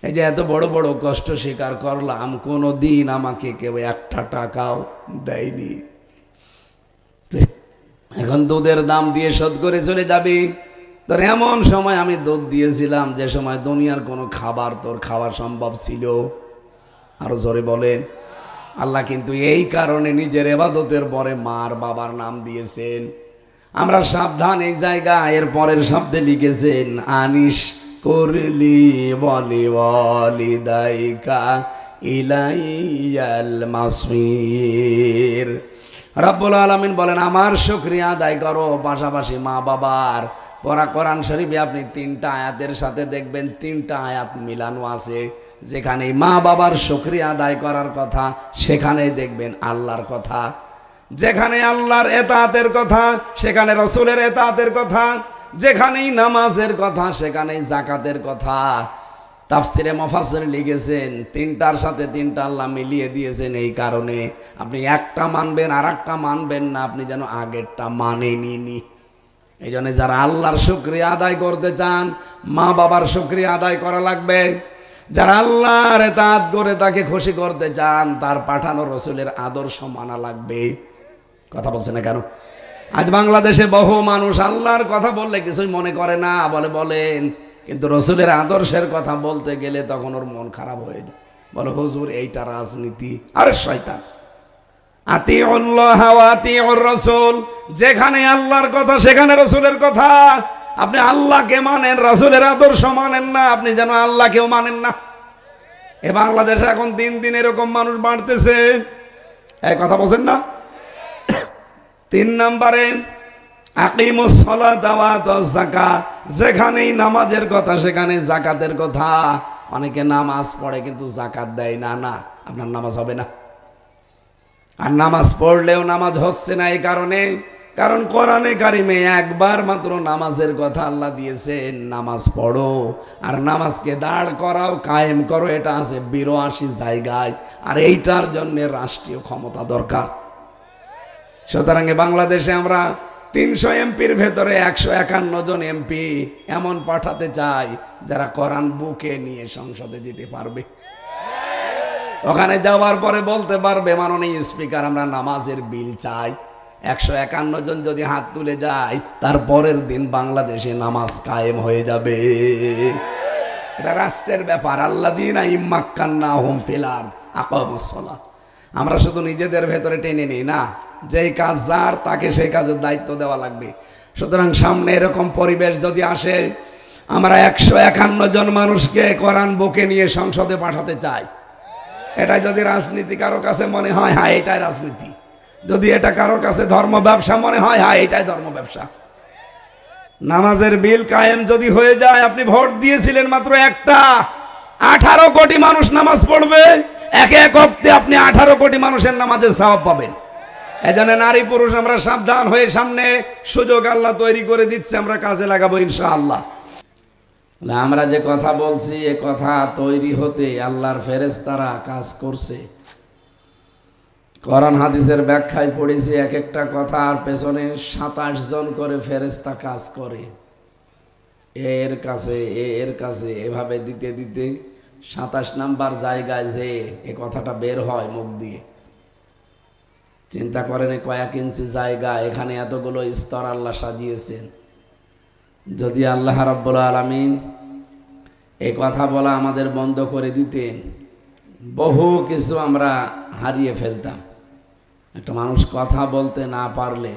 এই যে এত বড় বড় কষ্ট স্বীকার করলাম, কোনো দিন আমাকে কেউ 1টা টাকাও দেয়নি। এখন দুধের দাম দিয়ে শোধ করে চলে যাবি। তোর এমন সময় আমি দুধ দিয়েছিলাম যে সময় দুনিয়ার কোনো খাবার তোর খাওয়া সম্ভব ছিল। আরো জোরে বলেন। আল্লাহ কিন্তু এই কারণে নিজের ইবাদতের পরে মার বাবার নাম দিয়েছেন। আমরা সাবধান, এই জায়গা এর পরের শব্দে লিখেছেন আনিস করলি বলি ওয়ালিদাইকা ইলাইয়াল মাসির। রব্বুল আলামিন বলেন আমার শুকরিয়া আদায় করো, পাশাপাশি মা বাবার। পড়া কোরআন শরীফে আপনি 3টা আয়াতের সাথে দেখবেন 3টা আয়াত মিলানো আছে। যেখানে মা বাবার শুকরিয়া আদায় করার কথা, সেখানে দেখবেন আল্লাহর কথা। যেখানে আল্লাহর এতাআতের কথা, সেখানে রাসূলের এতাআতের কথা। যেখানেই নামাজের কথা, সেখানেই যাকাতের কথা। তাফসিরে মুফাসসির লিখেছেন 3টার সাথে 3টা আল্লাহ মিলিয়ে দিয়েছেন। এই কারণে আপনি একটা মানবেন আর একটা মানবেন না, আপনি যেন আগেরটা মানেননি। এই জন্য যারা আল্লাহর শুকরিয়া আদায় করতে চান, মা বাবার শুকরিয়া আদায় করা লাগবে। যারা আল্লাহর ইতাআত করে তাকে খুশি করতে চান, তার পাঠানো রাসূলের আদর্শ মানা লাগবে। কথা বলছে না কেন? আজ বাংলাদেশে বহু মানুষ আল্লাহর কথা বললে কিছুই মনে করে না, বলেন, কিন্তু রাসূলের আদর্শের কথা বলতে গেলে তখন ওর মন খারাপ হয়ে যায়। বলে হুজুর এইটা রাজনীতি। আরে শয়তান, আতিউল্লাহ ওয়া আতিউর রাসূল। যেখানে আল্লাহর কথা সেখানে রাসূলের কথা। আপনি আল্লাহকে মানেন, রাসূলের আদর্শ মানেন না, আপনি যেন আল্লাহকেও মানেন না। এ বাংলাদেশে এখন দিন দিন এরকম মানুষ বাড়তেছে। এই কথা বলছেন না? 3 নম্বরে আকিমুস সালাতা ওয়া আতুজ যাকাত। যেখানেই নামাজের কথা সেখানে যাকাতের কথা। অনেকে নামাজ পড়ে কিন্তু যাকাত দেয় না, না আপনার নামাজ হবে না। আর নামাজ পড়লেও নামাজ হচ্ছে না এই কারণে, কারণ কোরআনে কারিমে একবার মাত্র নামাজের কথা আল্লাহ দিয়েছেন, নামাজ পড়ো আর নামাজকে দাঁড় করাও, কায়েম করো, এটা আছে 82 জায়গায়। আর এইটার জন্য রাষ্ট্রীয় ক্ষমতা দরকার। সুতরাং বাংলাদেশে আমরা 300 এমপির ভেতরে 151 জন এমপি এমন পাঠাতে চাই যারা কোরআন বুকে নিয়ে সংসদে যেতে পারবে। ওখানে যাওয়ার পরে বলতে পারবে, মাননীয় স্পিকার আমরা নামাজের বিল চাই। 151 জন যদি হাত তুলে যায়, তারপরের দিন বাংলাদেশে নামাজ কায়েম হয়ে যাবে। এটা রাষ্ট্রের ব্যাপার। আল্লাযীনা ইম্মাক্কান্নাহুম ফিল আরদ আকামুস সালাহ। আমরা শুধু নিজেদের ভেতরে টেনে নিই না, যেই কাজ যার তাকে সেই কাজের দায়িত্ব দেওয়া লাগবে। সুতরাং সামনে এরকম পরিবেশ যদি আসে, আমরা 151 জন মানুষকে কোরআন বুকে নিয়ে সংসদে পাঠাতে চাই। এটা যদি রাজনীতি কারো কাছে মনে হয়, হ্যাঁ এটাই রাজনীতি। যদি এটা কারোর কাছে ধর্ম ব্যবসা মনে হয়, হ্যাঁ এটাই ধর্ম ব্যবসা। নামাজের বিল কায়েম যদি হয়ে যায়, আপনি ভোট দিয়েছিলেন মাত্র একটা, 18 কোটি মানুষ নামাজ পড়বে, এক ওয়াক্তে আপনি 18 কোটি মানুষের নামাজের সওয়াব পাবেন। এজন্য নারী পুরুষ আমরা সাবধান হয়ে, সামনে সুযোগ আল্লাহ তৈরি করে দিচ্ছে, আমরা কাজে লাগাবো ইনশাআল্লাহ। আমরা যে কথা বলছি, এ কথা তৈরি হতে আল্লাহর ফেরেশতারা কাজ করছে। কোরআন হাদিসের ব্যাখ্যায় পড়েছি, এক একটা কথার পেছনে 27 জন করে ফেরেশতা কাজ করে। এর কাছে এভাবে দিতে দিতে 27 নাম্বার জায়গায় যে এ কথাটা বের হয় মুখ দিয়ে। চিন্তা করেন কয়েক ইঞ্চি জায়গা, এখানে এতগুলো স্তর আল্লাহ সাজিয়েছেন। যদি আল্লাহ রাব্বুল আলামিন এই কথা বলা আমাদের বন্ধ করে দিতেন, বহু কিছু আমরা হারিয়ে ফেলতাম। একটা মানুষ কথা বলতে না পারলে,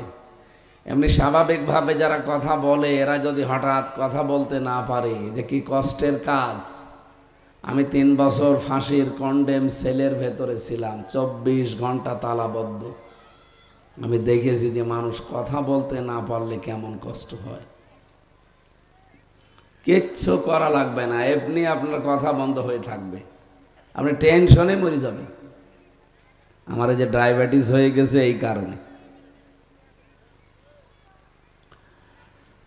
এমনি স্বাভাবিকভাবে যারা কথা বলে, এরা যদি হঠাৎ কথা বলতে না পারে, যে কি কষ্টের কাজ। আমি 3 বছর ফাঁসির কন্ডেম সেলের ভেতরে ছিলাম, 24 ঘন্টা তালাবদ্ধ। আমি দেখেছি যে মানুষ কথা বলতে না পারলে কেমন কষ্ট হয়। কিচ্ছু করা লাগবে না, এমনি আপনার কথা বন্ধ হয়ে থাকবে, আপনি টেনশনে মরে যাবেন। আমার এই যে ডায়াবেটিস হয়ে গেছে এই কারণে।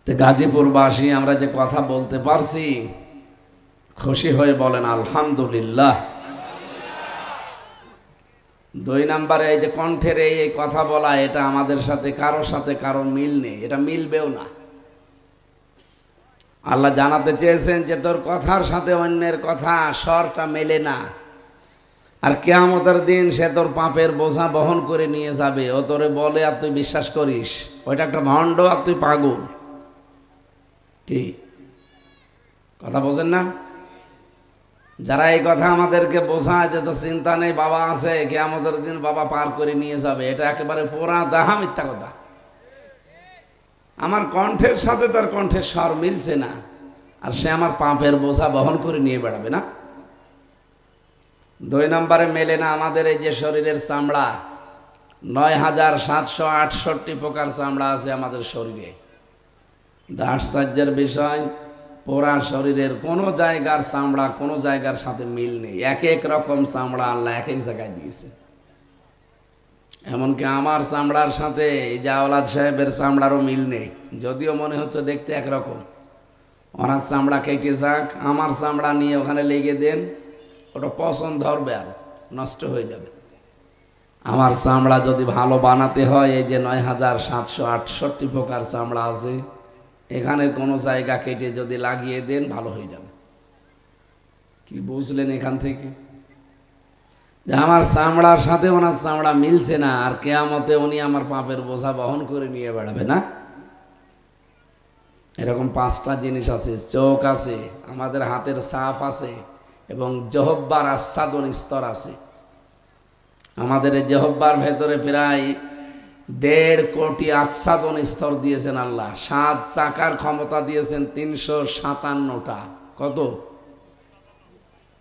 তো গাজীপুরবাসী আমরা যে কথা বলতে পারছি, খুশি হয়ে বলেন আলহামদুলিল্লাহ। 2 নম্বরে এই যে কণ্ঠের এই কথা বলা, এটা আমাদের সাথে কারোর মিল নেই, এটা মিলবেও না। আল্লাহ জানাতে চেয়েছেন যে তোর কথার সাথে অন্যের কথা স্বরটা মেলে না, আর কিয়ামতের দিন সে তোর পাপের বোঝা বহন করে নিয়ে যাবে। ও তোরে বলে আর তুই বিশ্বাস করিস, ওইটা একটা ভণ্ড আর তুই পাগল। কি কথা বোঝেন না? যারা এই কথা আমাদেরকে বোঝায় যে তো চিন্তা নেই, বাবা আছে, কিয়ামতের দিন বাবা পার করে নিয়ে যাবে, এটা একেবারে পুরা দাহা মিথ্যা কথা। আমার কণ্ঠের সাথে তার কণ্ঠের স্বর মিলছে না, আর সে আমার পাপের বোঝা বহন করে নিয়ে বেড়াবে না। 2 নম্বরে মেলে না আমাদের এই যে শরীরের চামড়া, 9768 প্রকার চামড়া আছে আমাদের শরীরে। আশ্চর্যের বিষয়, পুরা শরীরের কোনো জায়গার চামড়া কোনো জায়গার সাথে মিল নেই। এক এক রকম চামড়া আল্লাহ এক এক জায়গায় দিয়েছে। এমনকি আমার চামড়ার সাথে এই যে আওলাদ সাহেবের চামড়ারও মিল নেই, যদিও মনে হচ্ছে দেখতে একরকম। ওনার চামড়া কেটে যাক, আমার চামড়া নিয়ে ওখানে লেগে দেন, ওটা পছন্দ ধরবে আর নষ্ট হয়ে যাবে। আমার চামড়া যদি ভালো বানাতে হয়, এই যে 9768 প্রকার চামড়া আছে, এখানে কোনো জায়গা কেটে যদি লাগিয়ে দেন ভালো হয়ে যাবে। কি বুঝলেন এখান থেকে? যে আমার চামড়ার সাথে ওনার চামড়া মিলছে না, আর কিয়ামতে উনি আমার পাপের বোঝা বহন করে নিয়ে বেড়াবে না। এরকম 5টা জিনিস আছে। চোখ আছে, আমাদের হাতের ছাপ আছে, এবং জহব্বার আচ্ছাদন স্তর আছে। আমাদের এই জহব্বার ভেতরে প্রায় 1.5 কোটি আচ্ছাদন স্তর দিয়েছেন আল্লাহ। 7 চাকার ক্ষমতা দিয়েছেন 357টা। কত?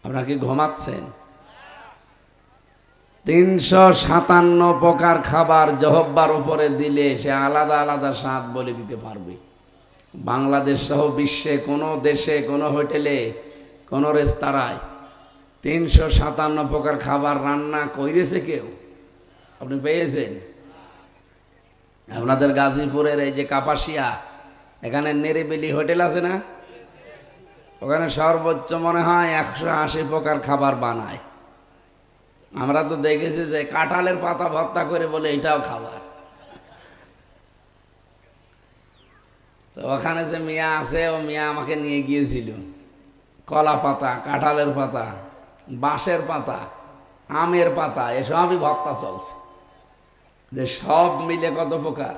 আপনারা কি ঘুমাচ্ছেন? 357 প্রকার খাবার জহব্বার উপরে দিলে সে আলাদা আলাদা স্বাদ বলে দিতে পারবে। বাংলাদেশ সহ বিশ্বে কোনো দেশে, কোনো হোটেলে, কোনো রেস্তোরাঁয় 357 প্রকার খাবার রান্না করেছে কেউ? আপনি পেয়েছেন? আপনাদের গাজীপুরের এই যে কাপাসিয়া, এখানে নিরিবিলি হোটেল আছে না, ওখানে সর্বোচ্চ মনে হয় 180 প্রকার খাবার বানায়। আমরা তো দেখেছি যে কাঁঠালের পাতা ভর্তা করে বলে এটাও খাবার। তো ওখানে যে মিয়া আছে, ও মিয়া আমাকে নিয়ে গিয়েছিল। কলা পাতা, কাঁঠালের পাতা, বাঁশের পাতা, আমের পাতা, এসবই ভর্তা চলছে। যে সব মিলে কত প্রকার?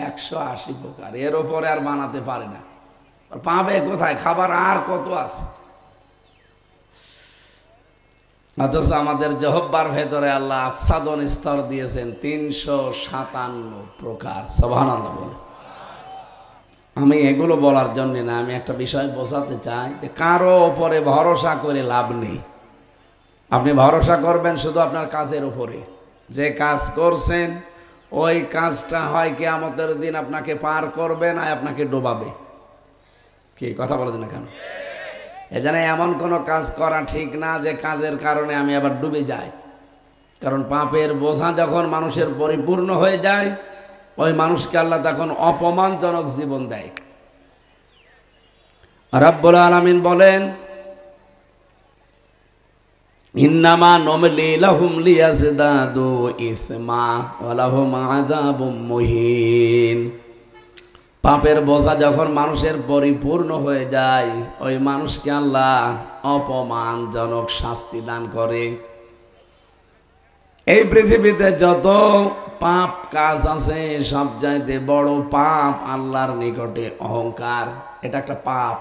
180 প্রকার। এর ওপরে আর বানাতে পারে না। পাবে কোথায়? খাবার আর কত আছে। অথচ আমাদের জহব্বার ভেতরে আল্লাহ আচ্ছাদন স্তর দিয়েছেন 357 প্রকার। সুবহানাল্লাহ বলে। আমি এগুলো বলার জন্য না, আমি একটা বিষয় বোঝাতে চাই যে কারো ওপরে ভরসা করে লাভ নেই। আপনি ভরসা করবেন শুধু আপনার কাজের উপরে। যে কাজ করছেন ওই কাজটা হয় কিয়ামতের দিন আপনাকে পার করবে না, আপনাকে ডোবাবে। কি কথা বলেন না কেন? এজন্য এমন কোনো কাজ করা ঠিক না যে কাজের কারণে আমি আবার ডুবে যাই। কারণ পাপের বোঝা যখন মানুষের পরিপূর্ণ হয়ে যায়, ওই মানুষকে আল্লাহ তখন অপমানজনক জীবন দেয়। রাব্বুল আলামিন বলেন, ইন্নামা নুমলি লাহুম লিয়াজদাদু ইসমা ওয়া লাহুম আযাবুম মুহিন। পাপের বোঝা যখন মানুষের পরিপূর্ণ হয়ে যায়, ওই মানুষকে আল্লাহ অপমানজনক শাস্তি দান করে। এই পৃথিবীতে যত পাপ কাজ আছে, সব চাইতে বড় পাপ আল্লাহর নিকটে অহংকার। এটা একটা পাপ,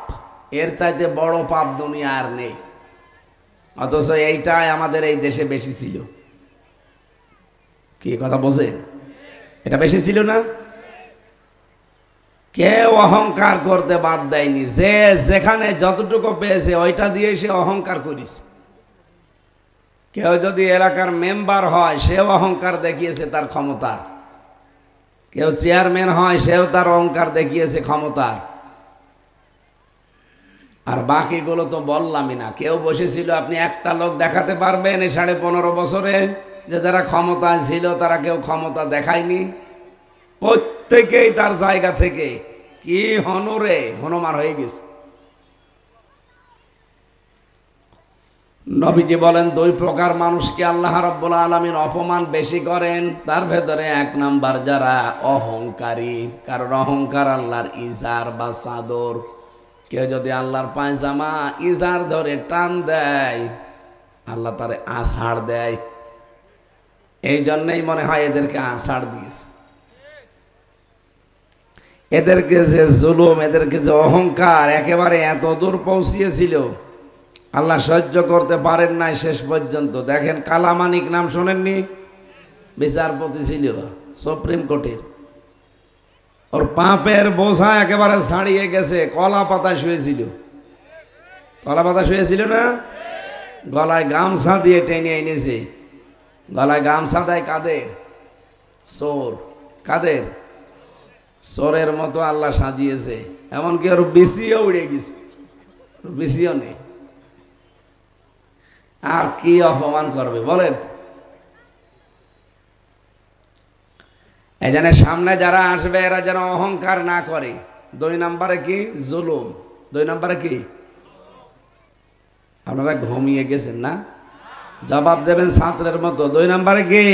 এর চাইতে বড় পাপ দুনিয়া আর নেই। অথচ এইটাই আমাদের এই দেশে বেশি ছিল। কি কথা বোঝেন? এটা বেশি ছিল না? কেউ অহংকার করতে বাদ দেয়নি। যে যেখানে যতটুকু পেয়েছে ওইটা দিয়ে সে অহংকার করিস। কেউ যদি এলাকার মেম্বার হয়, সেও অহংকার দেখিয়েছে তার ক্ষমতার। কেউ চেয়ারম্যান হয়, সেও তার অহংকার দেখিয়েছে ক্ষমতার। আর বাকিগুলো তো বললামই না। কেউ বসেছিল, আপনি একটা লোক দেখাতে পারবেন এই 15.5 বছরে যে যারা ক্ষমতায় ছিল তারা কেউ ক্ষমতা দেখায়নি? প্রত্যেকেই তার জায়গা থেকে কি হনরে হনুমার হয়ে গেছে। নবীজি বলেন 2 প্রকার মানুষকে আল্লাহ রাব্বুল আলামিন অপমান বেশি করেন। তার ভেতরে 1 নাম্বার যারা অহংকারী। কারণ অহংকার আল্লাহর ইজার বা চাদর। কেউ যদি আল্লাহর পায়জামা ইজার ধরে টান দেয়, আল্লাহ তারে আষাঢ় দেয়। এই জন্যই মনে হয় এদেরকে আষাঢ় দিয়েছে। এদেরকে যে জুলুম, এদেরকে যে অহংকার একেবারে এত দূর পৌঁছিয়েছিল, আল্লাহ সহ্য করতে পারেন নাই শেষ পর্যন্ত। দেখেন, কালামানিক নাম শোনেননি? বিচারপতি ছিল সুপ্রিম কোর্টের। ওর পাপের বোঝা একেবারে ছাড়িয়ে গেছে। কলা পাতা শুয়েছিল। কলা পাতা শুয়েছিল না? গলায় গামছা দিয়ে টেনে এনেছে। গলায় গামছা দেয় কাদের? চোর। কাদের? চোরের মতো আল্লাহ সাজিয়েছে। এমনকি ওর বিসিও উড়ে গেছে, বিসিও নেই। আর কি অপমান করবে বলেন? এই জন্য সামনে যারা আসবে এরা যেন অহংকার না করে। 2 নম্বরে কি? জুলুম। 2 নম্বরে কি? আপনারা ঘুমিয়ে গেছেন না? জবাব দেবেন ছাত্রের মতো। 2 নম্বরে কি?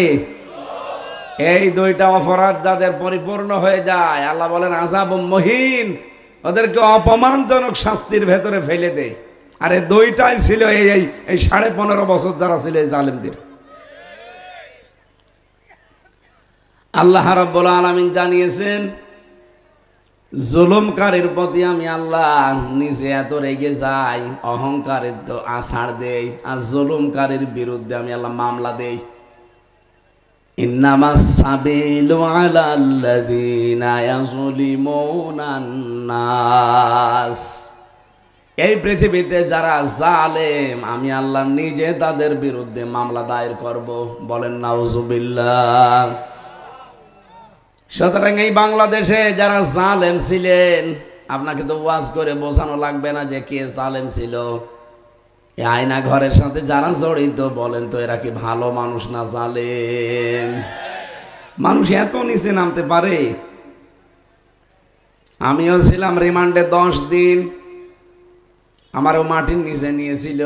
এই 2টা অপরাধ যাদের পরিপূর্ণ হয়ে যায়, আল্লাহ বলেন আযাবুম মুহিন, ওদেরকে অপমানজনক শাস্তির ভেতরে ফেলে দেয়। আর এই 2টাই ছিল এই 15.5 বছর যারা ছিল এই জালেমদের। আল্লাহ রাব্বুল আলামিন জানিয়েছেন, জুলুমকারীর প্রতি আমি আল্লাহ নিজে এত রেগে যাই, অহংকারের তো আছাড় দেই, আর জুলুমকারীর বিরুদ্ধে আমি আল্লাহ মামলা দেই। ইন্নামাস সাবিলু আলাল্লাযীনা ইয়াযলিমুনান নাস। এই পৃথিবীতে যারা জালেম, আমি আল্লাহ নিজে তাদের বিরুদ্ধে মামলা দায়ের করব। বলেন নাউজুবিল্লাহ। সুতরাং এই বাংলাদেশে যারা জালেম ছিলেন, আপনাকে তো ওয়াজ করে বোঝানো লাগবে না যে কে জালেম ছিল। এই আয়না ঘরের সাথে যারা জড়িত বলেন তো এরা কি ভালো মানুষ না জালেম? মানুষ এত নিচে নামতে পারে? আমিও ছিলাম রিমান্ডে 10 দিন, আমারও মাটির নিচে নিয়েছিল,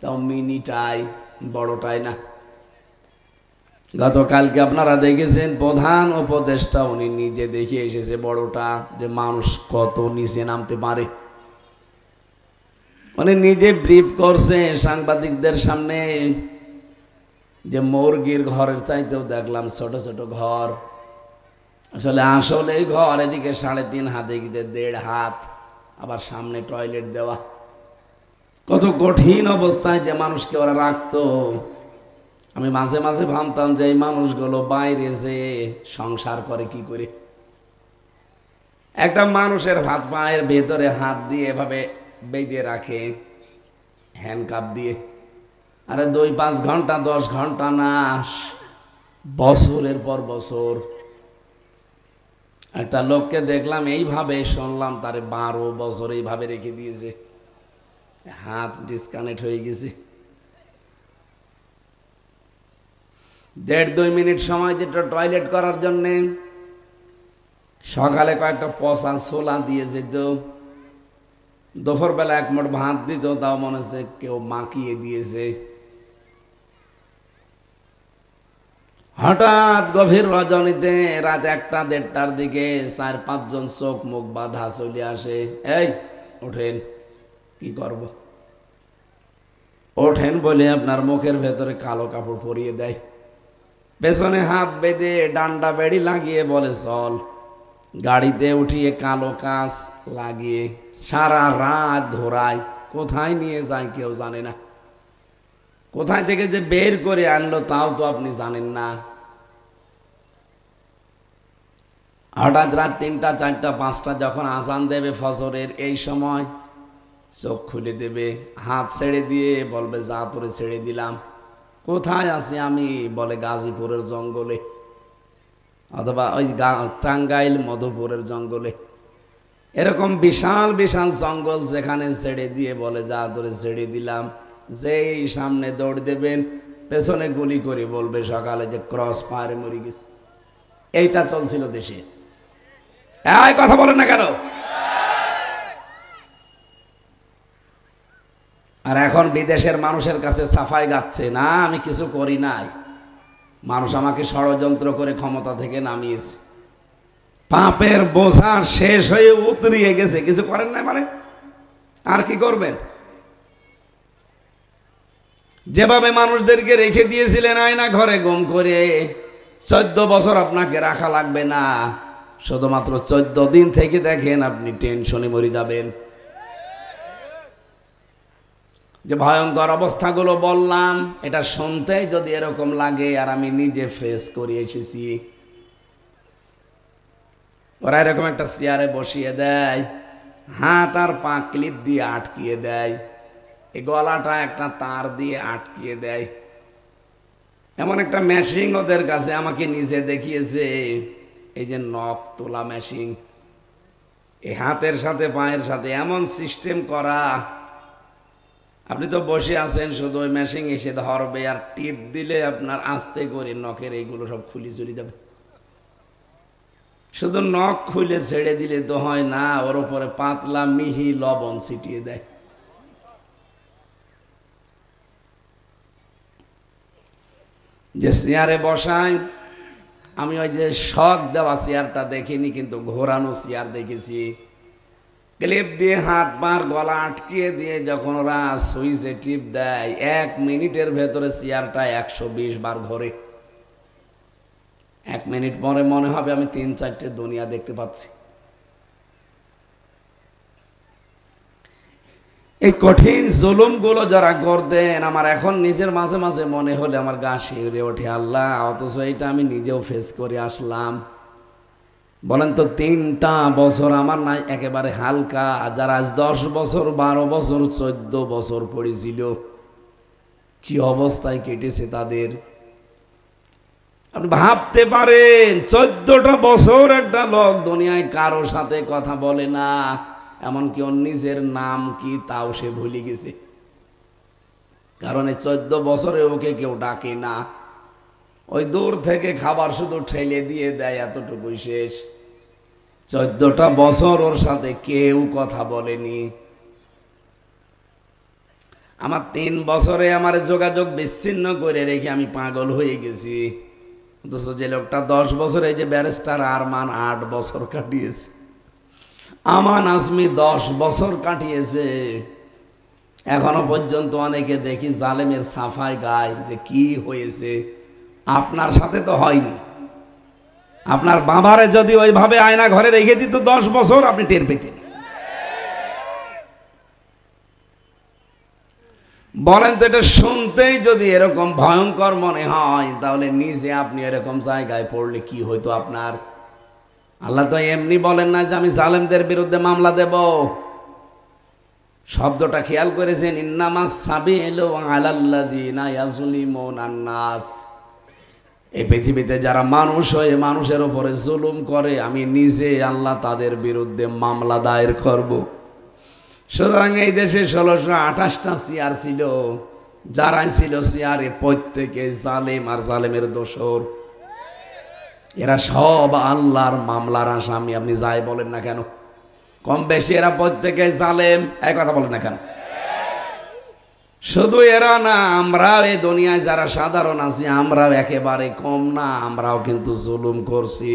তাও মিনিটাই, বড়টাই না। গতকালকে আপনারা দেখেছেন প্রধান উপদেষ্টা উনি নিজে দেখে এসেছে বড়টা, যে মানুষ কত নিচে নামতে পারে। উনি নিজে ব্রিফ করছে সাংবাদিকদের সামনে যে মুরগির ঘরের চাইতেও দেখলাম ছোট ছোট ঘর। আসলে এই ঘর এদিকে 3.5 হাত, এদিকে 1.5 হাত, আবার সামনে টয়লেট দেওয়া। কত কঠিন অবস্থায় যে মানুষকে ওরা রাখতো। আমি মাঝে মাঝে ভাবতাম যে এই মানুষগুলো বাইরে যে সংসার করে কি করে। একটা মানুষের হাত পায়ের ভেতরে হাত দিয়ে এভাবে বেঁধে রাখে হ্যান্ডকাপ দিয়ে, আরে 2-5 ঘন্টা 10 ঘন্টা না, বছরের পর বছর। একটা লোককে দেখলাম এইভাবে, শুনলাম তারে 12 বছর এইভাবে রেখে দিয়েছে, হাত ডিসকানেক্ট হয়ে গেছে। 1.5-2 মিনিট সময় দিত টয়লেট করার জন্য। সকালে কয়েকটা পচা ছোলা দিয়ে যেত, দুপুরবেলা 1 মুঠ ভাত দিত, তাও মনে হচ্ছে কেউ মাখিয়ে দিয়েছে। হঠাৎ গভীর রজনীতে রাত 1টা-1.5টার দিকে 4-5 জন চোখ মুখ বাঁধা চলে আসে। এই ওঠেন, কি করব? ওঠেন বলে আপনার মুখের ভেতরে কালো কাপড় পরিয়ে দেয়, পেছনে হাত বেঁধে ডান্ডা বেড়ি লাগিয়ে বলে চল। গাড়িতে উঠিয়ে কালো কাঁচ লাগিয়ে সারা রাত ঘোরায়, কোথায় নিয়ে যায় কেউ জানে না। কোথায় থেকে যে বের করে আনলো তাও তো আপনি জানেন না। হঠাৎ রাত 3টা, 4টা, 5টা যখন আজান দেবে ফজরের, এই সময় চোখ খুলে দেবে, হাত ছেড়ে দিয়ে বলবে যা তোরে ছেড়ে দিলাম। কোথায় আছি আমি? বলে গাজীপুরের জঙ্গলে, অথবা ওই টাঙ্গাইল মধুপুরের জঙ্গলে। এরকম বিশাল বিশাল জঙ্গল, যেখানে ছেড়ে দিয়ে বলে যা তোরে ছেড়ে দিলাম। যেই সামনে দৌড় দেবেন, পেছনে গুলি করে বলবে সকালে যে ক্রস ফায়ারে মরে গেছে। এইটা চলছিল দেশে। এই কথা বলেন না কেন? আর এখন বিদেশের মানুষের কাছে সাফাই গাচ্ছে, না আমি কিছু করি নাই, মানুষ আমাকে ষড়যন্ত্র করে ক্ষমতা থেকে নামিয়েছে। পাপের বোঝা শেষ হয়ে উতরিয়ে গেছে, কিছু করেন নাই মানে আর কি করবেন? যেভাবে মানুষদেরকে রেখে দিয়েছিলেন আয়না ঘরে গুম করে, 14 বছর আপনাকে রাখা লাগবে না, শুধুমাত্র 14 দিন থেকে দেখেন আপনি টেনশনে মরে যাবেন। যে ভয়ঙ্কর অবস্থাগুলো বললাম, এটা শুনতেই যদি এরকম লাগে, আর আমি নিজে ফেস করে এসেছি। ওরা এরকম একটা চেয়ারে বসিয়ে দেয়, হাত আর পা ক্লিপ দিয়ে আটকিয়ে দেয়, এই গলাটা একটা তার দিয়ে আটকিয়ে দেয়। এমন একটা মেশিন ওদের কাছে, আমাকে নিজে দেখিয়েছে, এই যে নখ তোলা মেশিন, এই হাতের সাথে পায়ের সাথে এমন সিস্টেম করা, আপনি তো বসে আছেন, শুধু ওই মেশিন এসে ধরবে আর টিপ দিলে আপনার আস্তে করে নখের এইগুলো সব খুলে চলে যাবে। শুধু নখ খুলে ছেড়ে দিলে তো হয় না, ওর উপরে পাতলা মিহি লবণ ছিটিয়ে দেয়। যে চেয়ারে বসায়, আমি ওই যে শক দেওয়া চেয়ারটা দেখিনি, কিন্তু ঘোরানো চেয়ার দেখেছি। ক্লিপ দিয়ে হাত পার গলা আটকিয়ে দিয়ে যখন ওরা সুইচে টিপ দেয়, 1 মিনিটের ভেতরে চেয়ারটা 120 বার ঘোরে। 1 মিনিট পরে মনে হবে আমি 3-4টে দুনিয়া দেখতে পাচ্ছি। এই কঠিন জুলুমগুলো যারা করতেন, আমার এখন নিজের মাঝে মাঝে মনে হলে আমার গা শিউরে ওঠে, আল্লাহ, অথচ এটা আমি নিজেও ফেস করে আসলাম। বলেন তো 3টা বছর আমার নাই একেবারে হালকা, যারা আজ 10 বছর 12 বছর 14 বছর পড়েছিল, কি অবস্থায় কেটেছে তাদের। আপনি ভাবতে পারেন 14টা বছর একটা লোক দুনিয়ায় কারো সাথে কথা বলে না, এমনকি ওর নিজের নাম কি তাও সে ভুলে গেছে। কারণ এই 14 বছরে ওকে কেউ ডাকে না, ওই দূর থেকে খাবার শুধু ঠেলে দিয়ে দেয়, এতটুকুই শেষ। 14টা বছর ওর সাথে কেউ কথা বলেনি। আমার 3 বছরে আমার যোগাযোগ বিচ্ছিন্ন করে রেখে আমি পাগল হয়ে গেছি। অথচ যে লোকটা 10 বছরে, এই যে ব্যারিস্টার আরমান 8 বছর কাটিয়েছে, আমান আজমি 10 বছর কাটিয়েছে। এখনো পর্যন্ত অনেকে দেখি জালেমের সাফাই গায় যে কি হয়েছে। আপনার সাথে তো হয়নি। আপনার বাবারে যদি ওইভাবে আয়না ঘরে রেখে দিত 10 বছর, আপনি টের পেতেন। বলেন তো, এটা শুনতেই যদি এরকম ভয়ঙ্কর মনে হয়, তাহলে নিজে আপনি এরকম জায়গায় পড়লে কি হইতো আপনার? আল্লাহ তো এমনি বলেন না যে আমি জালেমদের বিরুদ্ধে মামলা দেব। শব্দটা খেয়াল করেছেন, ইন্নামাস সাবিলু আলাল্লাযিনা ইয়াজলিমুনান নাস। এই পৃথিবীতে যারা মানুষ হয়ে মানুষের উপরে জুলুম করে, আমি নিজে আল্লাহ তাদের বিরুদ্ধে মামলা দায়ের করব। সুতরাং এই দেশে 1628টা চেয়ার ছিল, যারাই ছিল চেয়ারে প্রত্যেকে জালেম আর জালেমের দোসর। এরা সব আল্লাহর মামলার আসামি। আপনি যাই বলেন না কেন, কম বেশি এরা প্রত্যেকে জালেম। এই কথা বলেন না কেন? শুধু এরা না, আমরাও এই দুনিয়ায় যারা সাধারণ আছি, আমরাও একেবারে কম না। আমরাও কিন্তু জুলুম করছি।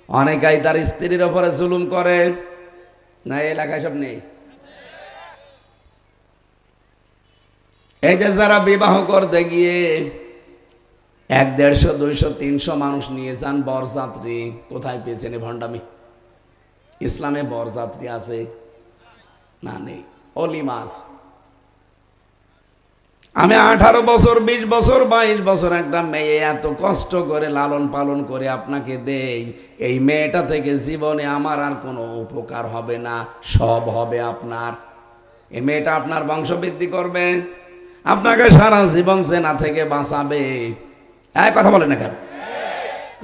অনেকেই তার স্ত্রীর ওপরে জুলুম করে না, এই এলাকায় সব নেই। এই যে যারা বিবাহ করতে গিয়ে 100, 150, 200, 300 মানুষ নিয়ে যান বরযাত্রী, কোথায় পেয়েছেন এই ভণ্ডামি? ইসলামে বরযাত্রী আছে না? নেই। অলিমা আছে। আমি 18 বছর, 20 বছর, 22 বছর একটা মেয়ে এত কষ্ট করে লালন পালন করে আপনাকে দেই, এই মেয়েটা থেকে জীবনে আমার আর কোনো উপকার হবে না, সব হবে আপনার। এই মেয়েটা আপনার বংশবৃদ্ধি করবে, আপনাকে সারা জীবন জেনা থেকে বাঁচাবে। এই কথা বলে না কেন?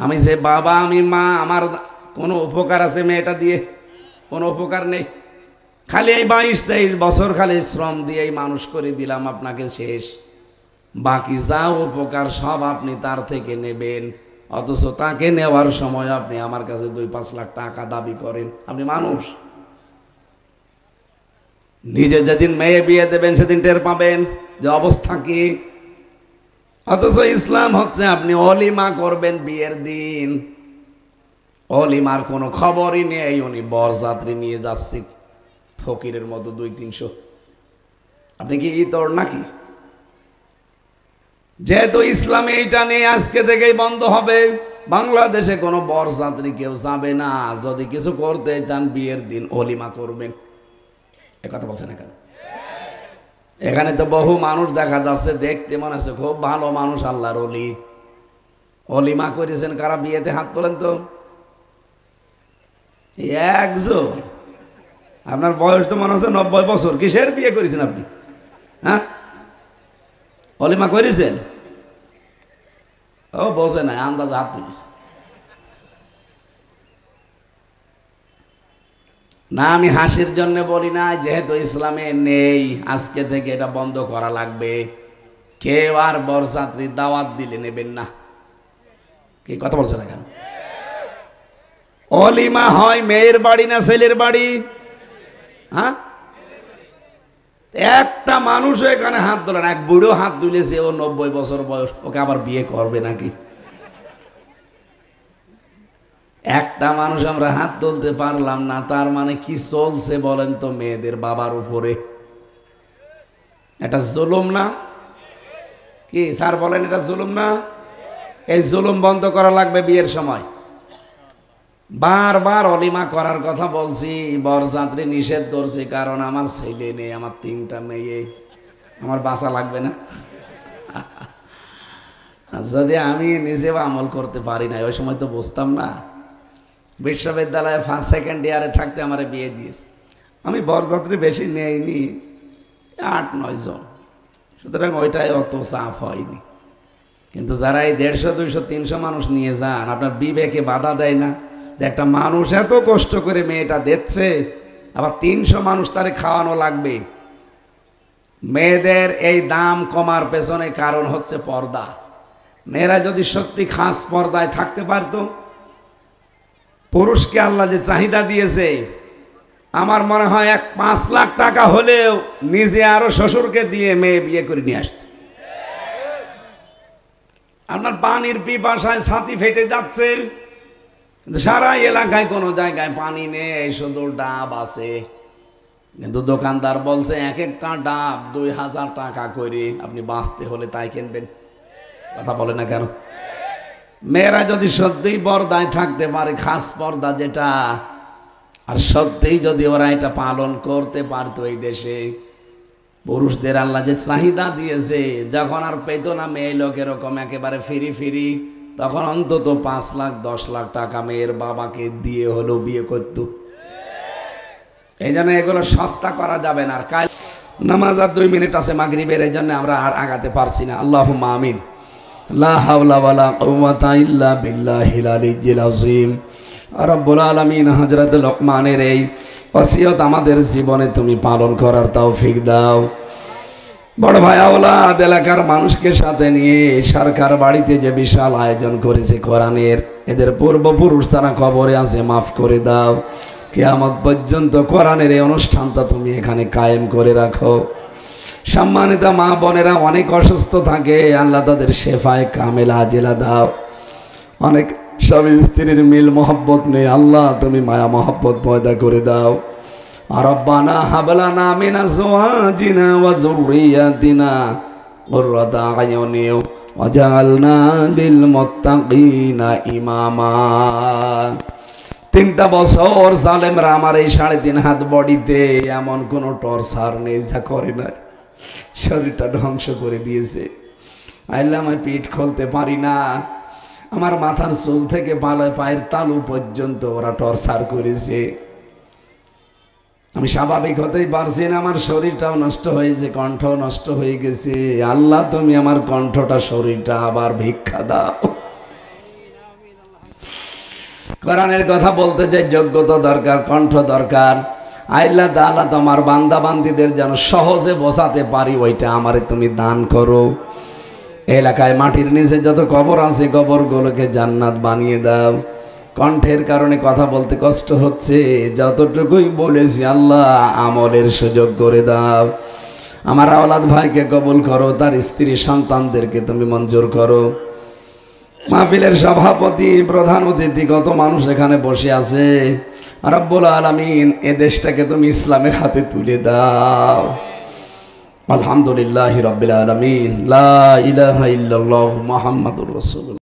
আমি যে বাবা, আমি মা, আমার কোনো উপকার আছে মেয়েটা দিয়ে? কোনো উপকার নেই। খালি এই 22-23 বছর খালি শ্রম দিয়েই মানুষ করে দিলাম আপনাকে, শেষ। বাকি যা উপকার সব আপনি তার থেকে নেবেন। অথচ তাকে নেওয়ার সময় আপনি আমার কাছে 2-5 লাখ টাকা দাবি করেন। আপনি মানুষ? নিজে যেদিন মেয়ে বিয়ে দেবেন সেদিন টের পাবেন যে অবস্থা কি। অথচ ইসলাম হচ্ছে আপনি অলিমা করবেন বিয়ের দিন, অলিমার কোনো খবরই নেই। উনি বরযাত্রী নিয়ে যাচ্ছি ফকিরের মতো 200-300। আপনি কি ইতর নাকি? যেহেতু ইসলামে এইটা নেই, আজকে থেকেই বন্ধ হবে। বাংলাদেশে কোনো বরযাত্রী কেউ যাবে না। যদি কিছু করতে চান বিয়ের দিন অলিমা করবেন। কথা বলছে না কেন? এখানে তো বহু মানুষ দেখা যাচ্ছে, দেখতে মনে হচ্ছে খুব ভালো মানুষ, আল্লাহর ওলি। অলিমা করেছেন কারা? বিয়েতে হাত তোলেন তো। একজন। আপনার বয়স তো মনে হচ্ছে 90 বছর। কিসের বিয়ে করেছেন আপনি? হ্যাঁ, অলিমা করেছেন? ও বোঝে না, আন্দাজ হাত তুলেছে না। আমি হাসির জন্য বলি না, যেহেতু ইসলামে নেই, আজকে থেকে এটা বন্ধ করা লাগবে। কেউ আর বরযাত্রী দাওয়াত দিলে নেবেন না। কি কথা বলছে না কেন? অলিমা হয় মেয়ের বাড়ি না ছেলের বাড়ি? হ্যাঁ, একটা মানুষ এখানে হাত তোলেন। এক বুড়ো হাত তুলেছে, ও 90 বছর বয়স, ওকে আবার বিয়ে করবে নাকি? একটা মানুষ আমরা হাত তুলতে পারলাম না, তার মানে কি চলছে বলেন তো মেয়েদের বাবার উপরে? এটা জুলুম না? কি স্যার বলেন, এটা জুলুম না? এই জুলুম বন্ধ করা লাগবে বিয়ের সময়। বারবার অলিমা করার কথা বলছি, বরযাত্রী নিষেধ করছি, কারণ আমার ছেলে নেই, আমার 3টা মেয়ে, আমার বাঁচা লাগবে না? যদি আমি নিজেও আমল করতে পারি না, ওই সময় তো বুঝতাম না। বিশ্ববিদ্যালয়ে 2nd ইয়ারে থাকতে আমার বিয়ে দিয়েছে। আমি বরযাত্রী বেশি নেইনি, 8-9 জন। সুতরাং ওইটাই অত চাপ হয়নি। কিন্তু যারা এই 150, 200, 300 মানুষ নিয়ে যান, আপনার বিবেকে বাধা দেয় না যে একটা মানুষ এত কষ্ট করে মেয়েটা দিচ্ছে, আবার 300 মানুষ তারে খাওয়ানো লাগবে? মেয়েদের এই দাম কমার পেছনে কারণ হচ্ছে পর্দা। মেয়েরা যদি সত্যি খাস পর্দায় থাকতে পারত, পুরুষকে আল্লাহ যে চাহিদা দিয়েছে, আমার মনে হয় 5 লাখ টাকা হলেও নিজে আরো শ্বশুরকে দিয়ে মেয়ে বিয়ে করে নিয়ে আসত। আপনার পানির পিপাসায় ছাতি ফেটে যাচ্ছে, কিন্তু সারা এলাকায় কোনো জায়গায় পানি নেই, শুধু ডাব আছে। কিন্তু দোকানদার বলছে এক একটা ডাব 2000 টাকা করে, আপনি বাঁচতে হলে তাই কিনবেন। কথা বলে না কেন? মেয়েরা যদি সত্যিই পর্দায় থাকতে পারে, খাস পর্দা যেটা, আর সত্যিই যদি ওরা এটা পালন করতে পারতো, এই দেশে পুরুষদের আল্লাহ যে চাহিদা দিয়েছে, যখন আর পেত না মেয়ে লোক এরকম একেবারে ফিরি, তখন অন্তত 5 লাখ 10 লাখ টাকা মেয়ের বাবাকে দিয়ে হলেও বিয়ে করত। এই জন্য এগুলো সস্তা করা যাবে না। আর কাল নামাজ আর 2 মিনিট আছে মাগরিবের, এই জন্য আমরা আর আগাতে পারছি না। আল্লাহুম্মা আমিন। লা হাওলা ওয়ালা কুওয়াতা ইল্লা বিল্লাহিল আলিয়্যিল আযীম। রব্বুল আলামিন হযরত লোকমানের এই ওসিয়ত আমাদের জীবনে তুমি পালন করার তৌফিক দাও। বড় ভাই আওলাদ এলাকার মানুষকে সাথে নিয়ে সরকার বাড়িতে যে বিশাল আয়োজন করেছে কোরআনের, এদের পূর্বপুরুষ তারা কবরে আছে, মাফ করে দাও। কিয়ামত পর্যন্ত কোরআনের এই অনুষ্ঠানটা তুমি এখানে কায়েম করে রাখো। সম্মানিত মা বোনেরা অনেক অসুস্থ থাকে, আল্লাহ তাদের শেফায়ে কামেলা আজিলা দাও। অনেক স্বামী স্ত্রীর মিল মহব্বত নেই, আল্লাহ তুমি মায়া মহব্বত পয়দা করে দাও। আর রব্বানা হাবলানা মিন আজওয়াজিনা ওয়া যুররিয়াতিনা কুররাতা আয়ুনিন ওয়াজআলনা লিল মুত্তাকিনা ইমামা। 3টা বছর জালেমরা আমার এই 3.5 হাত বডিতে এমন কোন টর্চার নেই যা করে না, শরীরটা ধ্বংস করে দিয়েছে। আল্লাহ আমি পিঠ খুলতে পারি না, আমার মাথার চুল থেকে পায়ের তালু পর্যন্ত ওরা টর্চার করেছে। আমি স্বাভাবিক হতেই পারছি না, আমার শরীরটাও নষ্ট হয়েছে, কণ্ঠ নষ্ট হয়ে গেছে। আল্লাহ তুমি আমার কণ্ঠটা শরীরটা আবার ভিক্ষা দাও। কোরআনের কথা বলতে যে যোগ্যতা দরকার, কণ্ঠ দরকার। আল্লাহ তাআলা তোমার বান্দা বান্দীদের যেন সহজে বোঝাতে পারি, ওইটা আমারে তুমি দান করো। এলাকায় মাটির নিচে যত কবর আছে, কবরগুলোকে জান্নাত বানিয়ে দাও। কণ্ঠের কারণে কথা বলতে কষ্ট হচ্ছে, যতটুকুই বলেছি আল্লাহ আমলের সুযোগ করে দাও। আমার আওলাদ ভাইকে কবুল করো, তার স্ত্রী সন্তানদেরকে তুমি মঞ্জুর করো। মাহফিলের সভাপতি, প্রধান অতিথি, কত মানুষ এখানে বসে আছে, রব্বুল আলামিন এ দেশটাকে তুমি ইসলামের হাতে তুলে দাও। আলহামদুলিল্লাহি রাব্বিল আলামিন। লা ইলাহা ইল্লাল্লাহু মুহাম্মাদুর রাসূলুল্লাহ।